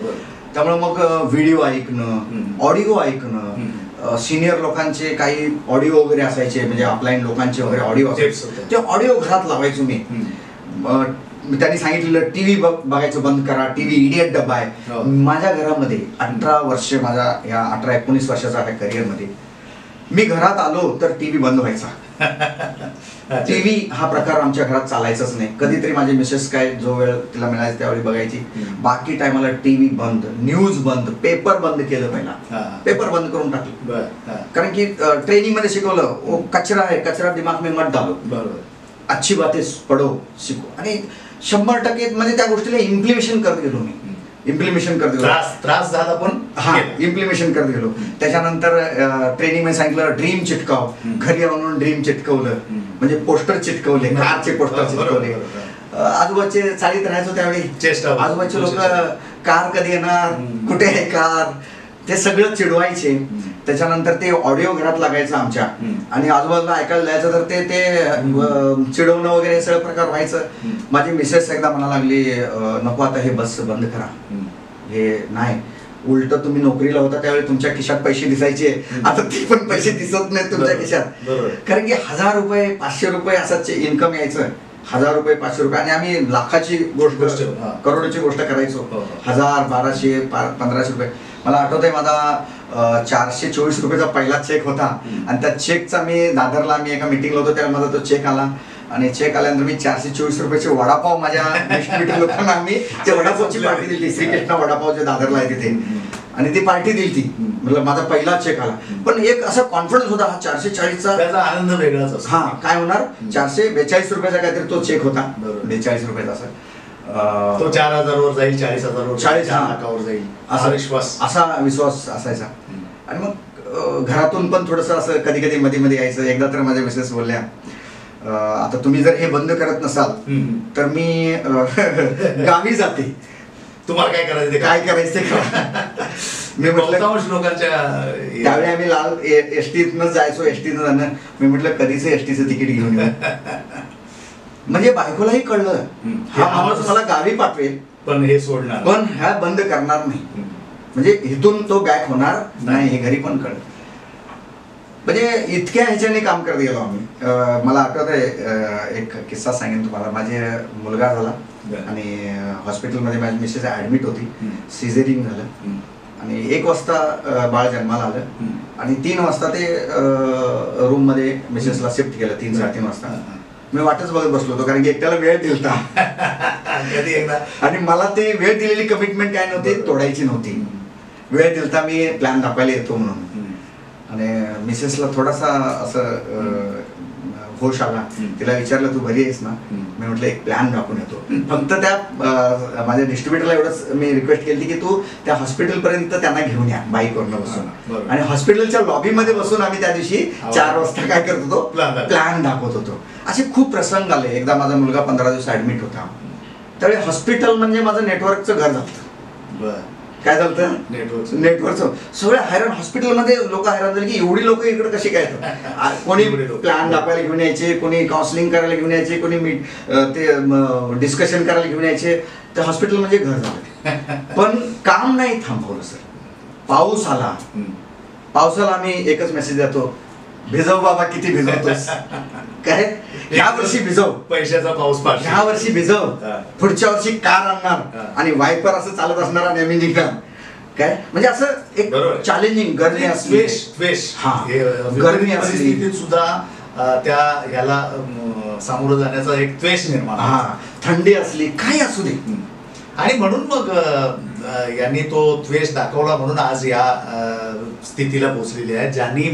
त्यामुळे मग व्हिडिओ ऐकणं, ऑडिओ ऐकणं, सिनियर लोकांचे काही ऑडिओ वगैरे असायचे, म्हणजे ऑफलाईन लोकांचे वगैरे ऑडिओ असायचे, ते ऑडिओ घरात लावायचो मी. त्यांनी सांगितलेलं टीव्ही बघायचं बंद करा, टीव्ही इडियट डब्बा आहे. माझ्या घरामध्ये 18 वर्ष, माझ्या ह्या 18-19 वर्षाच्या ह्या करिअरमध्ये मी घरात आलो तर टीव्ही बंद व्हायचा. टीव्ही हा प्रकार आमच्या घरात चालायचाच नाही. कधीतरी माझी मिसेस काय जो वेळ तिला मिळायचा त्यावेळी बघायची, बाकी टायमाला टीव्ही बंद, न्यूज बंद, पेपर बंद केलं. पहिला पेपर बंद करून टाकलं, कारण की ट्रेनिंग मध्ये शिकवलं कचरा आहे, कचरा दिमाग में मत डालो, अच्छी बातें पढो, शिको. आणि 100% म्हणजे त्या गोष्टीला इम्प्लिमेशन करत गेलो मी, इम्प्लिमेशन करत गेलो. त्रास झाला पण हा, इम्प्लिमेशन करत गेलो. त्याच्यानंतर ट्रेनिंग मध्ये सांगितलं ड्रीम चिटकाव, घरी आणून ड्रीम चिटकवलं, म्हणजे पोस्टर चिटकवले, कारचे पोस्टर चिटकवले. आजूबाजूचे चाळीत राहायचो त्यावेळी, आजूबाजूचे लोक कार कधी येणार, कुठे आहे कार, ते सगळं चिडवायचे. त्याच्यानंतर ते ऑडिओ घरात लागायचं आमच्या, आणि आजूबाजूला ऐकायला जायचं तर ते चिडवणं वगैरे सगळं प्रकार व्हायचं. माझी मिसेस एकदा म्हणा लागली, नको आता हे बस बंद करा, हे नाही, उलट तुम्ही नोकरीला होता त्यावेळी तुमच्या खिशात पैसे दिसायचे, आता ते पण पैसे दिसत नाहीत तुमच्या खिशात. कारण की 1000 रुपये 500 रुपये असंच इन्कम यायचं, 1000 रुपये 500 रुपये, आणि आम्ही लाखाची गोष्ट, करोडची गोष्ट करायचो. 1000, 1200, 1500 रुपये. मला आठवतंय माझा 424 रुपयाचा पहिला चेक होता, आणि त्या चेकचा मी दादरला, मी एका मिटिंगला होतो त्यावेळी माझा तो चेक आला, आणि चेक आल्यानंतर मी 424 रुपयाचे वडापाव माझ्या डिस्ट्रीब्युटर लोकांना आम्ही ते वडापावची पार्टी दिली, श्रीकृष्ण वडापाव जे दादरला आहे तिथे, आणि ती पार्टी दिली ती. मतलब माझा पहिला चेक आला, पण एक असा कॉन्फिडन्स होता हा 440चा, त्याचा आनंद वेगळाच असतो. हा, काय होणार, 442 रुपयाचा काहीतरी तो चेक होता, 42 रुपयाचा. असं तो 4000 वर जाईल, 40,000 वर, 40 लाखावर जाईल, असा विश्वास असायचा. आणि मग घरातून पण थोडस असं कधी कधी मध्ये मध्ये यायचं. एकदा तर माझ्या मिसेस बोलल्या, आता तुम्ही जर हे बंद करत नसाल तर मी गावी जाते, तुम्हाला काय करायचं, काय करायचं ते करा. मी म्हटलं लोकांच्या त्यावेळी आम्ही लाल एसटीतनच जायचो, एसटीनं जाणं. मी म्हटलं कधीच एसटीचं तिकीट घेऊन येऊ. म्हणजे बायकोलाही कळलं हा माणूस मला गावी पाठवेल, पण हे सोडणार, पण ह्या बंद करणार नाही, म्हणजे इथून तो बॅक होणार नाही, हे घरी पण कळलं. म्हणजे इतक्या ह्याच्याने काम करत गेलो आम्ही. मला आठवत आहे एक किस्सा सांगेन तुम्हाला. माझे मुलगा झाला आणि हॉस्पिटलमध्ये माझी मिसेस ऍडमिट होती, सिझेरिंग झालं, आणि 1 वाजता बाळ जन्माला आलं, आणि 3 वाजता ते रूम मध्ये मिसेसला शिफ्ट केलं, 3-3:30 वाजता. मी वाटच बघत बसलो होतो, कारण की एकट्याला वेळ दिलता, आणि मला ते वेळ दिलेली कमिटमेंट काय नव्हती, तोडायची नव्हती. वेळ दिलता, मी प्लॅन दाखवायला येतो म्हणून. आणि मिसेसला थोडासा असं होश आला, तिला विचारलं तू घरी आहेस ना, मी म्हटलं एक प्लॅन दाखवून येतो. फक्त त्या माझ्या डिस्ट्रीब्युटरला एवढंच मी रिक्वेस्ट केली की तू त्या हॉस्पिटलपर्यंत त्यांना घेऊन या बाईकवरनं बसून, आणि हॉस्पिटलच्या लॉबीमध्ये बसून आम्ही त्या दिवशी 4 वाजता काय करत होतो, प्लॅन दाखवत होतो. असे खूप प्रसंग आले. एकदा माझा मुलगा 15 दिवस ऍडमिट होता, त्यावेळी हॉस्पिटल म्हणजे माझं नेटवर्कचं घर झालं. काय झालं नेटवर्क सगळे हैराण, हॉस्पिटलमध्ये लोक हैराण झाले की एवढी लोक इकडे कशी काय येतात. कोणी प्लॅन दाखवायला घेऊन यायचे, कोणी काउन्सिलिंग करायला घेऊन यायचे, कोणी ते डिस्कशन करायला घेऊन यायचे. ते हॉस्पिटल म्हणजे घर झालं. पण काम नाही थांबवलं सर. पाऊस आला, पावसाला आम्ही एकच मेसेज देतो, भिजव बाबा किती भिजवतोस. काय ह्या वर्षी भिजव, पैशाचा पाऊस पाडतो. ह्या वर्षी भिजव, पुढच्या वर्षी कार आणणार आणि वायपर असं चालत असणार आणि आम्ही निघणार. काय म्हणजे असं एक चॅलेंजिंग गरमी असली, गरमी परिस्थितीत सुद्धा त्या ह्याला सामोरं जाण्याचा एक द्वेष निर्माण, थंडी असली, काही असू दे. आणि म्हणून मग यांनी तो द्वेष दाखवला, म्हणून आज या स्थितीला पोहोचलेले आहे. ज्यांनी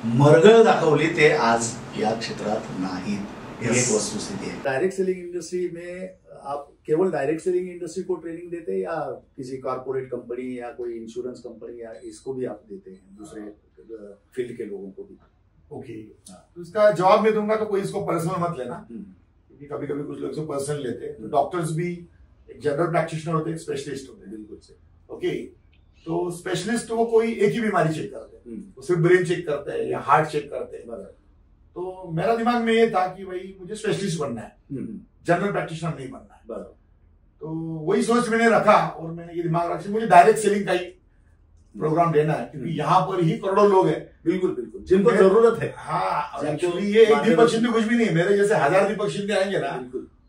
मरगळ दाखवली ते आज या क्षेत्रात नाहीत. एक वस्तुस्थिति है. डायरेक्ट सेलिंग इंडस्ट्री में आप केवल डायरेक्ट सेलिंग इंडस्ट्री को ट्रेनिंग देते हैं या किसी कॉर्पोरेट कंपनी या कोई इंश्योरेंस कंपनी या इसको भी आप देते हैं, दूसरे फील्ड के लोगों को भी? ओके, तो इसका जवाब मैं दूंगा तो कोई इसको पर्सनल मत लेना, क्योंकि कभी कभी कुछ लोग इसको पर्सनल लेते हैं. तो डॉक्टर्स भी एक जनरल प्रैक्टिशनर होते हैं, स्पेशलिस्ट होते हैं. बिल्कुल से. ओके, तो स्पेशलिस्ट वो कोई एक ही बीमारी चेक करते हैं, वो सिर्फ ब्रेन चेक करते हैं या हार्ट चेक करते हैं. तो मेरा दिमाग में ये था कि भाई मुझे स्पेशलिस्ट बनना है, जनरल प्रैक्टिशनर नहीं बनना है. तो वही सोच मैंने रखा और मैंने ये दिमाग रखा मुझे डायरेक्ट सेलिंग का ही प्रोग्राम देना है, क्योंकि यहाँ पर ही करोड़ों लोग हैं. बिल्कुल बिल्कुल, जिनको जरूरत है. हाँ, एक्चुअली ये एक दीपक शिंदे कुछ भी नहीं है. मेरे जैसे 1000 दीपक शिंदे आएंगे ना,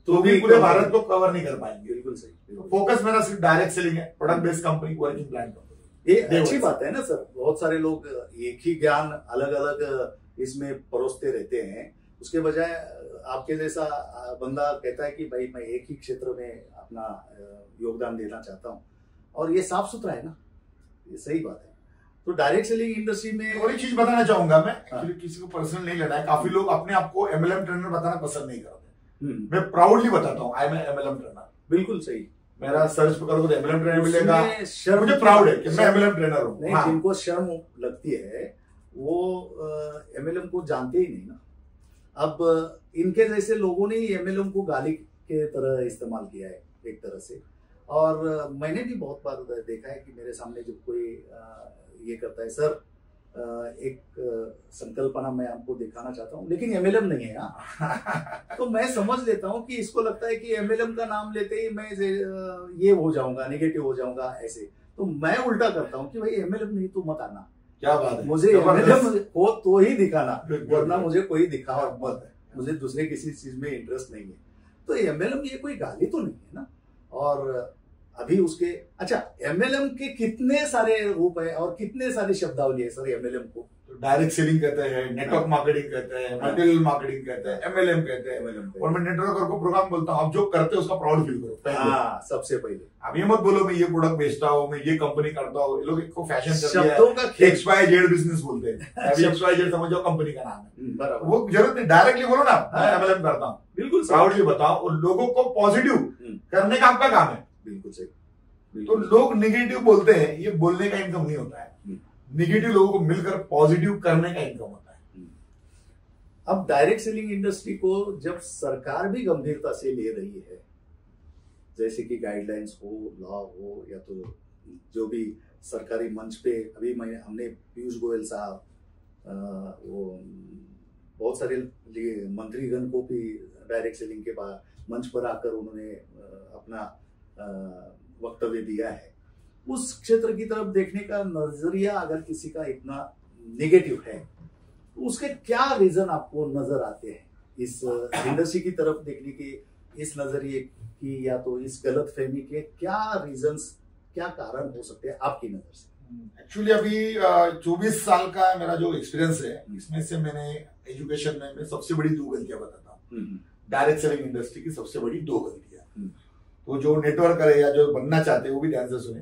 तो भी पूरे भारत को कवर नहीं कर पाएंगे. बिल्कुल सही. फोकस मेरा सिर्फ डायरेक्ट सेलिंग है, product based company, working plan company. ये अच्छी बात है ना सर. बहुत सारे लोग एक ही ज्ञान अलग अलग इसमें परोसते रहते हैं. उसके बजाय आपके जैसा बंदा कहता है कि भाई मैं एक ही क्षेत्र में अपना योगदान देना चाहता हूँ, और ये साफ सुथरा है ना, ये सही बात है. तो डायरेक्ट सेलिंग इंडस्ट्री में और एक चीज बताना चाहूंगा मैं, एक्चुअली किसी को पर्सनल नहीं लेना है. काफी लोग अपने आप को MLM ट्रेनर बताना पसंद नहीं करते. मैं प्राउडली बताता हूँ आई एम MLM ट्रेनर. बिल्कुल सही. मेरा सर्च पर करोगे तो MLM ट्रेनर मिलेगा. मुझे प्राउड है कि मैं MLM ट्रेनर हूँ. जिनको शर्म लगती है वो MLM को जानते ही नहीं ना. अब इनके जैसे लोगों ने MLM को गाली के तरह इस्तेमाल किया है एक तरह से. और मैंने भी बहुत बार देखा है कि मेरे सामने जब कोई ये करता है, सर एक संकल्पना मैं आपको दिखाना चाहता हूँ, लेकिन MLM नहीं है. तो मैं समझ लेता हूँ कि इसको लगता है कि MLM का नाम लेते ही मैं ये हो जाऊंगा, नेगेटिव हो जाऊंगा ऐसे. तो मैं उल्टा करता हूँ कि भाई MLM नहीं तो मत आना. क्या बात है. मुझे MLM हो तो ही दिखाना, वरना मुझे कोई दिखावा मत है. मुझे दूसरे किसी चीज में इंटरेस्ट नहीं है. तो MLM ये कोई गाली तो नहीं है ना. और अभी उसके अच्छा MLM के कितने सारे रूप है और कितने सारी शब्दावली है सर MLM को. तो डायरेक्ट सेलिंग कहते हैं, नेटवर्क मार्केटिंग कहते हैं, मटेरियल मार्केटिंग कहते हैं, MLM कहते हैं. और मैं नेटवर्कर को प्रोग्राम बोलता हूँ, आप जो करते हो उसका प्राउड फील करो. हाँ, सबसे पहले अब ये मत बोलो मैं ये प्रोडक्ट बेचता हूँ, मैं ये कंपनी करता हूँ. लोग इसको फैशन शब्दों का XYZ बिजनेस बोलते हैं. अभी XYZ समझो कंपनी का नाम है. वो जरूरत नहीं, डायरेक्टली बोलो ना मैं MLM करता हूँ. बिल्कुल प्राउडली बताओ और लोगों को पॉजिटिव करने का आपका काम है. बिल्कुल सही. तो लोग निगेटिव बोलते हैं, ये बोलने का इनकम नहीं होता है. निगेटिव लोगों को मिलकर पॉजिटिव करने का इनकम होता है. अब डायरेक्ट सेलिंग इंडस्ट्री को जब सरकार भी गंभीरता से ले रही है, जैसे कि गाइडलाइंस हो, लॉ हो, या तो जो भी सरकारी मंच पे अभी हमने पीयूष गोयल साहब, वो बहुत सारे मंत्रीगण को भी डायरेक्ट सेलिंग के बाद मंच पर आकर उन्होंने अपना वक्तव्य दिया है. उस क्षेत्र की तरफ देखने का नजरिया अगर किसी का इतना नेगेटिव है, तो उसके क्या रीजन आपको नजर आते हैं इस इंडस्ट्री की तरफ देखने के, इस नजरिए की, या तो इस गलतफहमी के क्या रीजंस, क्या कारण हो सकते हैं आपकी नजर से? एक्चुअली अभी 24 साल का मेरा जो एक्सपीरियंस है, इसमें से मैंने एजुकेशन में मैं सबसे बड़ी 2 गलतियां बताता हूँ. डायरेक्ट सेलिंग इंडस्ट्री की सबसे बड़ी 2 गलतियां. तो जो नेटवर्क करे या जो बनना चाहते हैं वो भी ध्यान से सुने.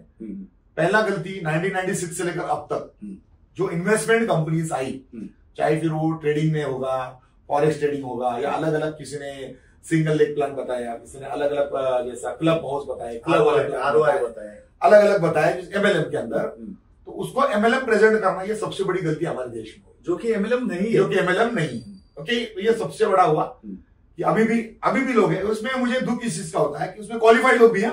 पहला गलती 1996 से लेकर अब तक जो इन्वेस्टमेंट कंपनीज आई, चाहे फिर वो ट्रेडिंग में होगा, फॉरेक्स ट्रेडिंग होगा, या अलग अलग किसी ने सिंगल लेग प्लान बताया, किसी ने अलग अलग जैसा क्लब हाउस बताया, क्लब ROI बताया, अलग अलग बताया MLM के अंदर. तो उसको MLM प्रेजेंट करना ये सबसे बड़ी गलती हमारे देश में, जो कि MLM नहीं है. जो कि MLM नहीं है. ओके, ये सबसे बड़ा हुआ कि अभी भी लोग हैं उसमें. मुझे दुख इस चीज का होता है कि उसमें क्वालिफाइड लोग भी हैं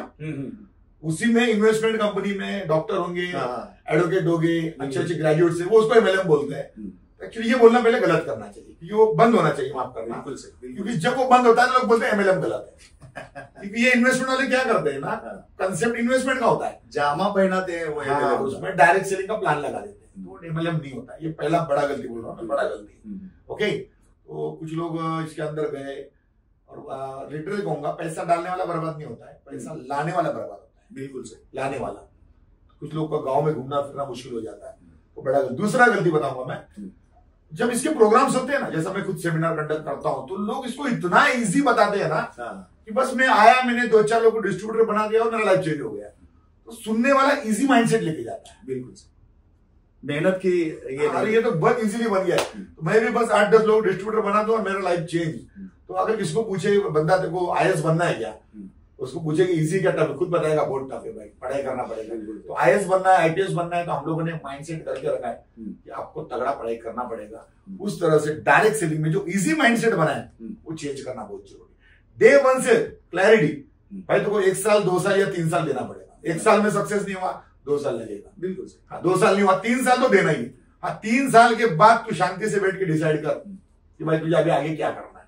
उसी में इन्वेस्टमेंट कंपनी में डॉक्टर होंगे, हाँ, एडवोकेट होंगे, अच्छे अच्छे ग्रेजुएट से, वो उसको एमएलएम बोलते हैं। एक्चुअली ये बोलना पहले गलत करना चाहिए, क्योंकि वो बंद होना चाहिए, माफ करना। बिल्कुल सही, क्योंकि जब वो बंद होता है तो लोग बोलते हैं एमएलएम गलत है। क्योंकि ये इन्वेस्टमेंट वाले क्या करते हैं ना, कंसेप्ट इन्वेस्टमेंट का होता है, जामा पहनाते हैं वो हाँ, MLM उसमें डायरेक्ट सेलिंग का प्लान लगा देते हैं, तो एमएलएम नहीं होता। ये पहला बड़ा गलती बोल रहा हूँ मैं, बड़ा गलती। ओके, तो कुछ लोग इसके अंदर गए, और लिटरली कहूंगा, पैसा डालने वाला बर्बाद नहीं होता है, पैसा लाने वाला बर्बाद होता है। बिल्कुल सही। लाने वाला, कुछ लोग का गांव में घूमना फिरना मुश्किल हो जाता है, तो बड़ा गलती। दूसरा गलती बताऊंगा मैं, जब इसके प्रोग्राम्स होते हैं ना, जैसा मैं खुद सेमिनार कंडक्ट करता हूं, तो लोग इसको इतना इजी बताते हैं ना कि बस मैं आया, मैंने 2-4 लोगों को डिस्ट्रीब्यूटर बना दिया और मेरा लाइफ चेंज हो गया। तो सुनने वाला इजी माइंडसेट लेके जाता है। बिल्कुल सही। मेहनत की ये तो बहुत इजीली बन गया है। तो मैं भी बस 8-10 लोग डिस्ट्रीब्यूटर बना दूं और मेरा लाइफ चेंज। तो अगर किसको पूछे, बंदा तेरे को आईएएस बनना है क्या, उसको पूछे कि इजी क्या टफ है, खुद बताएगा बहुत टफ है भाई, पढ़ाई करना पड़ेगा। तो आईएएस बनना है, आईपीएस बनना है, तो हम लोगों ने माइंडसेट करके रखा है कि आपको तगड़ा पढ़ाई करना पड़ेगा। उस तरह से डायरेक्ट सेलिंग में जो इजी माइंडसेट बना है वो चेंज करना बहुत जरूरी। डे 1 से क्लैरिटी, भाई तुमको 1 साल 2 साल या 3 साल देना पड़ेगा। 1 साल में सक्सेस नहीं हुआ, 2 साल लगेगा। बिल्कुल सही। हाँ, 2 साल नहीं हुआ, 3 साल तो देना ही। हाँ, 3 साल के बाद तू शांति से बैठ के डिसाइड कर कि भाई तुझे अभी आगे क्या करना है।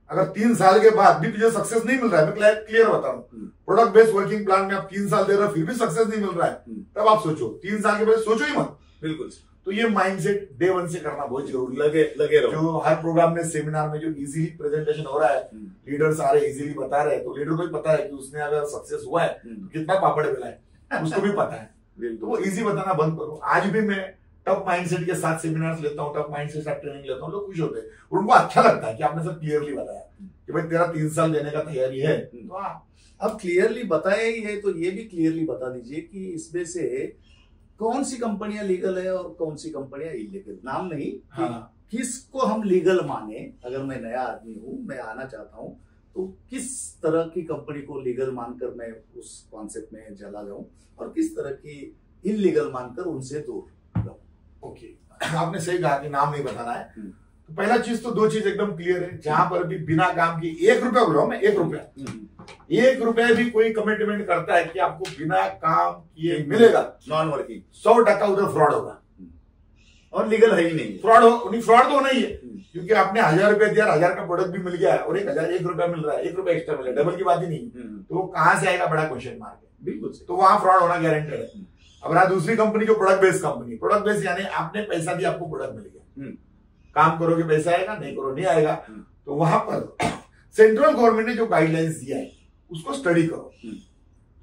अगर 3 साल के बाद भी तुझे सक्सेस नहीं मिल रहा है, मैं क्लियर बता रहा हूँ, प्रोडक्ट बेस्ड वर्किंग प्लान में आप 3 साल दे रहे हो फिर भी सक्सेस नहीं मिल रहा है, तब आप सोचो। 3 साल के बाद सोचो ही मत। बिल्कुल। तो ये माइंडसेट डे 1 से करना बहुत जरूरी लगे रहो। जो हर प्रोग्राम में, सेमिनार में जो इजीली प्रेजेंटेशन हो रहा है, लीडर्स आ रहे इजीली बता रहे हैं, तो लीडर को भी पता है कि उसने अगर सक्सेस हुआ है तो कितना पापड़ बेला है, उसको भी पता है। तो वो इजी बताना बंद करो। आज भी मैं टफ माइंडसेट के साथ सेमिनार्स लेता हूँ, टफ माइंडसेट के साथ ट्रेनिंग लेता हूँ, लोग खुश होते हैं और उनको अच्छा लगता है कि आपने सब क्लियरली बताया कि भाई तेरा 3 साल देने का तैयारी है। तो अब क्लियरली बताया ही है, तो ये भी क्लियरली बता दीजिए कि इसमें से कौन सी कंपनियां लीगल है और कौन सी कंपनियां इलीगल। नाम नहीं, किसको हम लीगल माने। अगर मैं नया आदमी हूं, मैं आना चाहता हूं, तो किस तरह की कंपनी को लीगल मानकर मैं उस कॉन्सेप्ट में चला जाऊं और किस तरह की इलीगल मानकर उनसे दूर रहूं। ओके, आपने सही कहा कि नाम नहीं बताना है। तो पहला चीज तो 2 चीज एकदम क्लियर है, जहां पर भी बिना काम की 1 रुपया बोल रहा हूं मैं, 1 रुपया भी कोई कमिटमेंट करता है कि आपको बिना काम किए मिलेगा, नॉन वर्किंग, 100% उधर फ्रॉड होगा और लीगल है ही नहीं। फ्रॉड तो होना ही है, क्योंकि आपने 1000 रुपया दिया, 1000 का प्रोडक्ट भी मिल गया है और 1 रुपया मिल रहा है, 1 रुपया एक्स्ट्रा मिल रहा है, डबल की बात ही नहीं। तो वो कहां से आएगा, बड़ा क्वेश्चन मार्क है। बिल्कुल। तो वहां फ्रॉड होना गारंटेड है। अब रहा दूसरी कंपनी जो product based company, product based यानी आपने पैसा दिया, आपको प्रोडक्ट मिल गया, काम करोगे पैसा आएगा, नहीं करो नहीं आएगा। तो वहां पर सेंट्रल गवर्नमेंट ने जो गाइडलाइंस दिया है उसको स्टडी करो,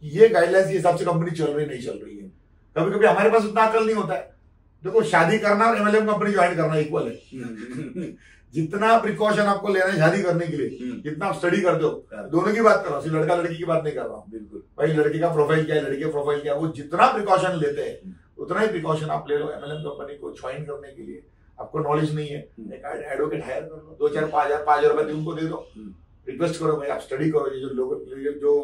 ये गाइडलाइंस के हिसाब से कंपनी चल रही नहीं चल रही है। कभी कभी हमारे पास उतना अकल नहीं होता है। देखो, शादी करना और एमएलएम कंपनी ज्वाइन करना इक्वल है। जितना प्रिकॉशन आपको लेना है शादी करने के लिए, जितना आप स्टडी करते हो, दोनों की बात कर रहा हूँ, सिर्फ लड़का लड़की की बात नहीं कर रहा हूँ। बिल्कुल भाई, लड़की का प्रोफाइल क्या है, लड़के का प्रोफाइल क्या है, वो जितना प्रिकॉशन लेते हैं उतना ही प्रिकॉशन आप ले लो एमएलएम कंपनी को ज्वाइन करने के लिए। आपको नॉलेज नहीं है, एक एडवोकेट हायर कर लो, 2-4-5,000 रुपए उनको दे दो, रिक्वेस्ट करो भाई आप स्टडी करो। ये जो लोग जो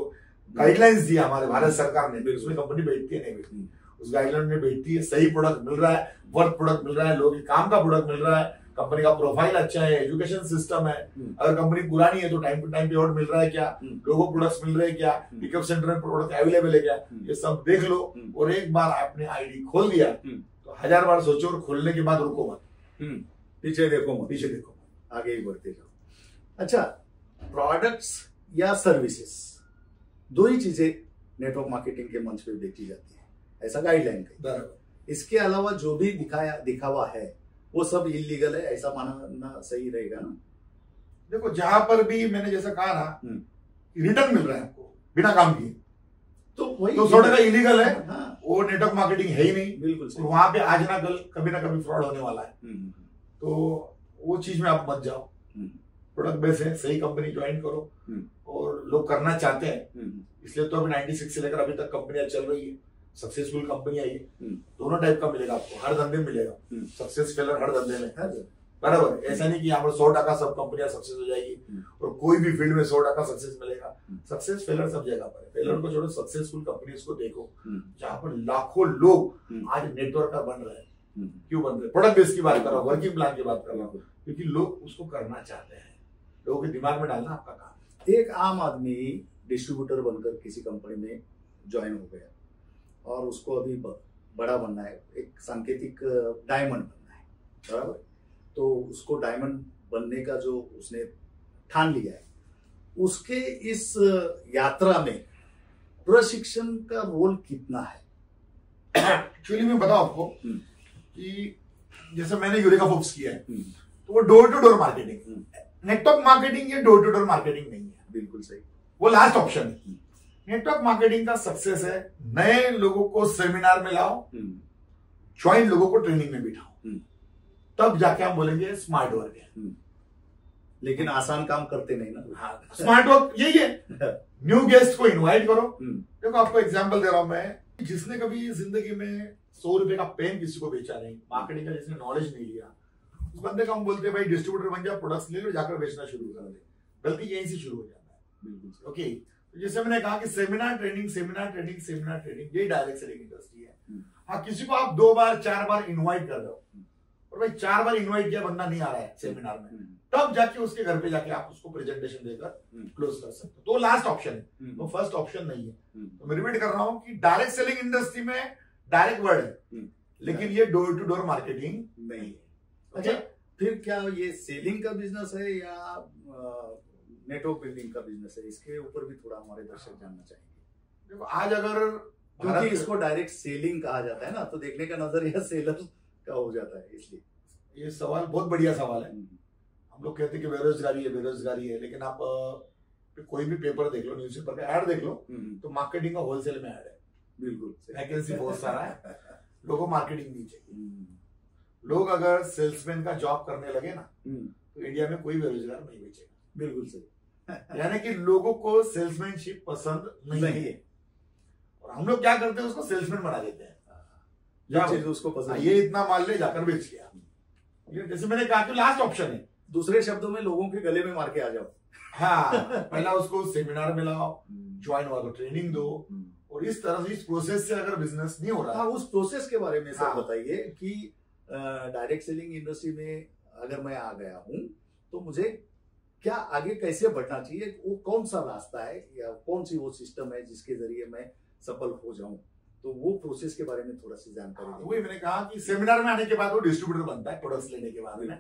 गाइडलाइंस दिया हमारे भारत सरकार ने, उसमें कंपनी बैठती है नहीं बैठती, उस गाइडलाइन में बैठती है, सही प्रोडक्ट मिल रहा है, वर्क प्रोडक्ट मिल रहा है, लोगों के काम का प्रोडक्ट मिल रहा है, कंपनी का प्रोफाइल अच्छा है, एजुकेशन सिस्टम है। अगर कंपनी पुरानी है तो टाइम टू टाइम पेआउट मिल रहा है क्या, लोगो प्रोडक्ट्स मिल रहे हैं क्या, पिकअप सेंटर में प्रोडक्ट अवेलेबल है क्या, ये सब देख लो। और एक बार आपने आईडी खोल दिया तो 1000 बार सोचो और खोलने के बाद रुको मत, पीछे देखो मत, आगे ही बढ़ते जाओ। अच्छा, प्रोडक्ट्स या सर्विसेज, 2 ही चीजें नेटवर्क मार्केटिंग के मंच पे बेची जाती है, ऐसा गाइडलाइन है। इसके अलावा जो भी दिखावा है वो सब इलीगल है, ऐसा मानना सही रहेगा ना? देखो, जहां पर भी मैंने जैसा कहा ना, रिटर्न मिल रहा है आपको बिना काम किए, तो वही तो 100% इलीगल है। हाँ, वो नेटवर्क मार्केटिंग है ही नहीं। बिल्कुल और वहां पे आज ना कल कभी ना कभी फ्रॉड होने वाला है। तो वो चीज में आप मत जाओ। प्रोडक्ट बेस है, सही कंपनी ज्वाइन करो, और लोग करना चाहते हैं, इसलिए तो अभी 96 से लेकर अभी तक कंपनियां चल रही है, सक्सेसफुल कंपनी आई है। दोनों टाइप का मिलेगा आपको, हर धंधे में मिलेगा, सक्सेस फेलर हर धंधे में, बराबर। ऐसा नहीं कि यहाँ पर 100% सब कंपनियां सक्सेस हो जाएगी और कोई भी फील्ड में 100% सक्सेस मिलेगा। सक्सेस फेलर सब जगह पर है। फेलर को छोड़ो, सक्सेसफुल कंपनीज को देखो, जहां पर लाखों लोग आज नेटवर्क का बन रहे हैं। क्यों बन रहे? प्रोडक्ट बेस की बात कर रहा हूँ, वर्किंग प्लान की बात कर रहा हूँ, क्योंकि लोग उसको करना चाहते हैं। लोगों के दिमाग में डालना आपका काम। एक आम आदमी डिस्ट्रीब्यूटर बनकर किसी कंपनी में ज्वाइन हो गया और उसको अभी बड़ा बनना है, एक सांकेतिक डायमंड बनना है, बराबर। तो उसको डायमंड बनने का जो उसने ठान लिया है, उसके इस यात्रा में प्रशिक्षण का रोल कितना है? एक्चुअली मैं बताऊं आपको कि जैसे मैंने यूरेका फोर्ब्स किया है, तो वो door to door marketing, network marketing, ये डोर टू डोर मार्केटिंग नहीं है। बिल्कुल सही, वो लास्ट ऑप्शन है। नेटवर्क मार्केटिंग का सक्सेस है नए लोगों को सेमिनार में लाओ, ज्वाइन लोगों को ट्रेनिंग में बिठाओ, तब जाके हम बोलेंगे स्मार्ट वर्क है। लेकिन आसान काम करते नहीं ना। हाँ, स्मार्ट वर्क यही है। न्यू गेस्ट को इनवाइट करो। देखो आपको एग्जांपल दे रहा हूं मैं, जिसने कभी जिंदगी में 100 रुपए का पेन किसी को बेचा नहीं, मार्केटिंग का जिसने नॉलेज नहीं लिया, उस बंदे को हम बोलते हैं भाई डिस्ट्रीब्यूटर बन जा, प्रोडक्ट्स ले लो, जाकर बेचना शुरू कर दे। गलती यहीं से शुरू हो जाता है। बिल्कुल ओके। तो जैसे मैंने कहा कि seminar training, seminar training, seminar training, यही डायरेक्ट सेलिंग इंडस्ट्री है। हाँ, किसी को आप 2 बार 4 बार इन्वाइट कर रहे हो, और भाई 4 बार इन्वाइट किया बंदा नहीं आ रहा है सेमिनार में, तब जाके उसके घर पे जाके आप उसको प्रेजेंटेशन देकर क्लोज कर सकते हो। तो लास्ट ऑप्शन है, तो फर्स्ट ऑप्शन नहीं है। तो मैं रिपीट कर रहा हूं कि डायरेक्ट सेलिंग इंडस्ट्री में डायरेक्ट वर्ड है, लेकिन ये डोर टू डोर मार्केटिंग नहीं है। अच्छा, फिर क्या ये सेलिंग का बिजनेस है या नेटवर्क बिल्डिंग का बिजनेस है? इसके ऊपर भी थोड़ा हमारे दर्शक जानना चाहेंगे। देखो आज अगर क्योंकि इसको डायरेक्ट सेलिंग कहा जाता है ना, तो देखने का नजरिया सेलर का हो जाता है, इसलिए ये सवाल बहुत बढ़िया सवाल है। हम लोग कहते हैं कि बेरोजगारी है, बेरोजगारी है, लेकिन आप कोई भी पेपर देख लो, न्यूज़पेपर का ऐड देख लो, तो मार्केटिंग का होलसेल में ऐड है। बिल्कुल, वैकेंसी बहुत सारा है, लोगों को मार्केटिंग नहीं चाहिए। लोग अगर सेल्समैन का जॉब करने लगे ना, तो इंडिया में कोई बेरोजगार नहीं बेचेगा। बिल्कुल सही। यानी कि लोगों को सेल्समैनशिप पसंद नहीं है, और हम लोग क्या करते हैं, उसको सेल्समैन बना देते हैं। चीज उसको पसंद, ये इतना माल ले, जाकर बेच गया। जैसे मैंने कहा कि लास्ट ऑप्शन है, दूसरे शब्दों में लोगों के गले में मार के आ जाओ। हाँ, पहला उसको सेमिनार में लाओ, ज्वाइन हुआ तो ट्रेनिंग दो, और इस तरह से इस प्रोसेस से अगर बिजनेस नहीं हो रहा। हाँ, उस प्रोसेस के बारे में सर हाँ। बताइए कि डायरेक्ट सेलिंग इंडस्ट्री में अगर मैं आ गया हूं, तो मुझे क्या आगे कैसे बढ़ना चाहिए? वो कौन सा रास्ता है या कौन सी वो सिस्टम है जिसके जरिए मैं सफल हो जाऊं? तो वो प्रोसेस के बारे में थोड़ा सी जानकारी दीजिए। वही मैंने कहा कि सेमिनार में आने के बाद वो डिस्ट्रीब्यूटर बनता है प्रोडक्ट्स लेने के बाद में,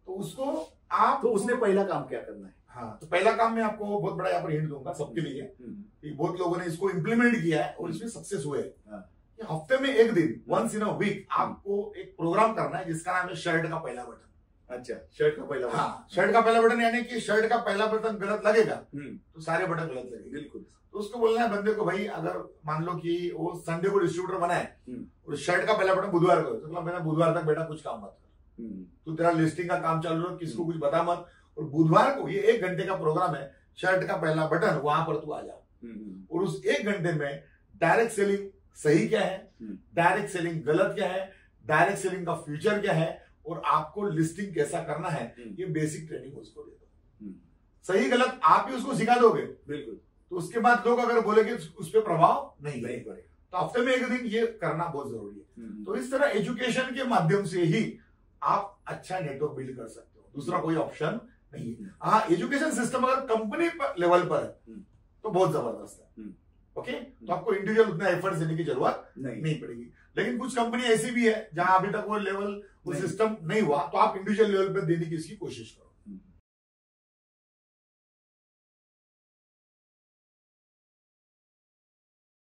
तो उसको आप, तो उसने पहला काम क्या करना है? हाँ, तो पहला काम मैं आपको बहुत बड़ा यहाँ पर हिंट दूंगा सबके लिए कि बहुत लोगों ने इसको इम्प्लीमेंट किया है और इसमें सक्सेस हुए। कि हफ्ते में एक दिन, वंस इन अ वीक, आपको एक प्रोग्राम करना है जिसका नाम है शर्ट का पहला बटन। अच्छा, शर्ट का पहला बटन। हाँ, शर्ट का पहला बटन, यानी कि शर्ट का पहला बटन गलत लगेगा तो सारे बटन गलत लगेंगे। बिल्कुल। तो उसको बोलना है बंदे को, भाई अगर मान लो कि वो संडे को डिस्ट्रीब्यूटर बना है और शर्ट का पहला बटन बुधवार को, तो मैं बुधवार तक बेटा कुछ काम मत कर, तू तेरा लिस्टिंग का काम चालू रहो, किसको कुछ बता मत, और बुधवार को ये 1 घंटे का प्रोग्राम है, शर्ट का पहला बटन, वहां पर तू आ जा। और उस 1 घंटे में डायरेक्ट सेलिंग सही क्या है, डायरेक्ट सेलिंग गलत क्या है, डायरेक्ट सेलिंग का फ्यूचर क्या है, और आपको लिस्टिंग कैसा करना है, ये बेसिक ट्रेनिंग उसको दे दो। सही गलत आप ही उसको सिखा दोगे। बिल्कुल। तो उसके बाद लोग अगर बोलेंगे उस पर प्रभाव नहीं पड़ेगा, तो हफ्ते में 1 दिन ये करना बहुत जरूरी है। तो इस तरह एजुकेशन के माध्यम से ही आप अच्छा नेटवर्क बिल्ड कर सकते हो, दूसरा कोई ऑप्शन नहीं है। हाँ, एजुकेशन सिस्टम अगर कंपनी लेवल पर है तो बहुत जबरदस्त है। ओके, तो आपको इंडिविजुअल उतना एफर्ट देने की जरूरत नहीं पड़ेगी। लेकिन कुछ कंपनी ऐसी भी है जहां अभी तक वो लेवल, वो सिस्टम नहीं हुआ, तो आप इंडिविजुअल लेवल पर देने की इसकी कोशिश करो।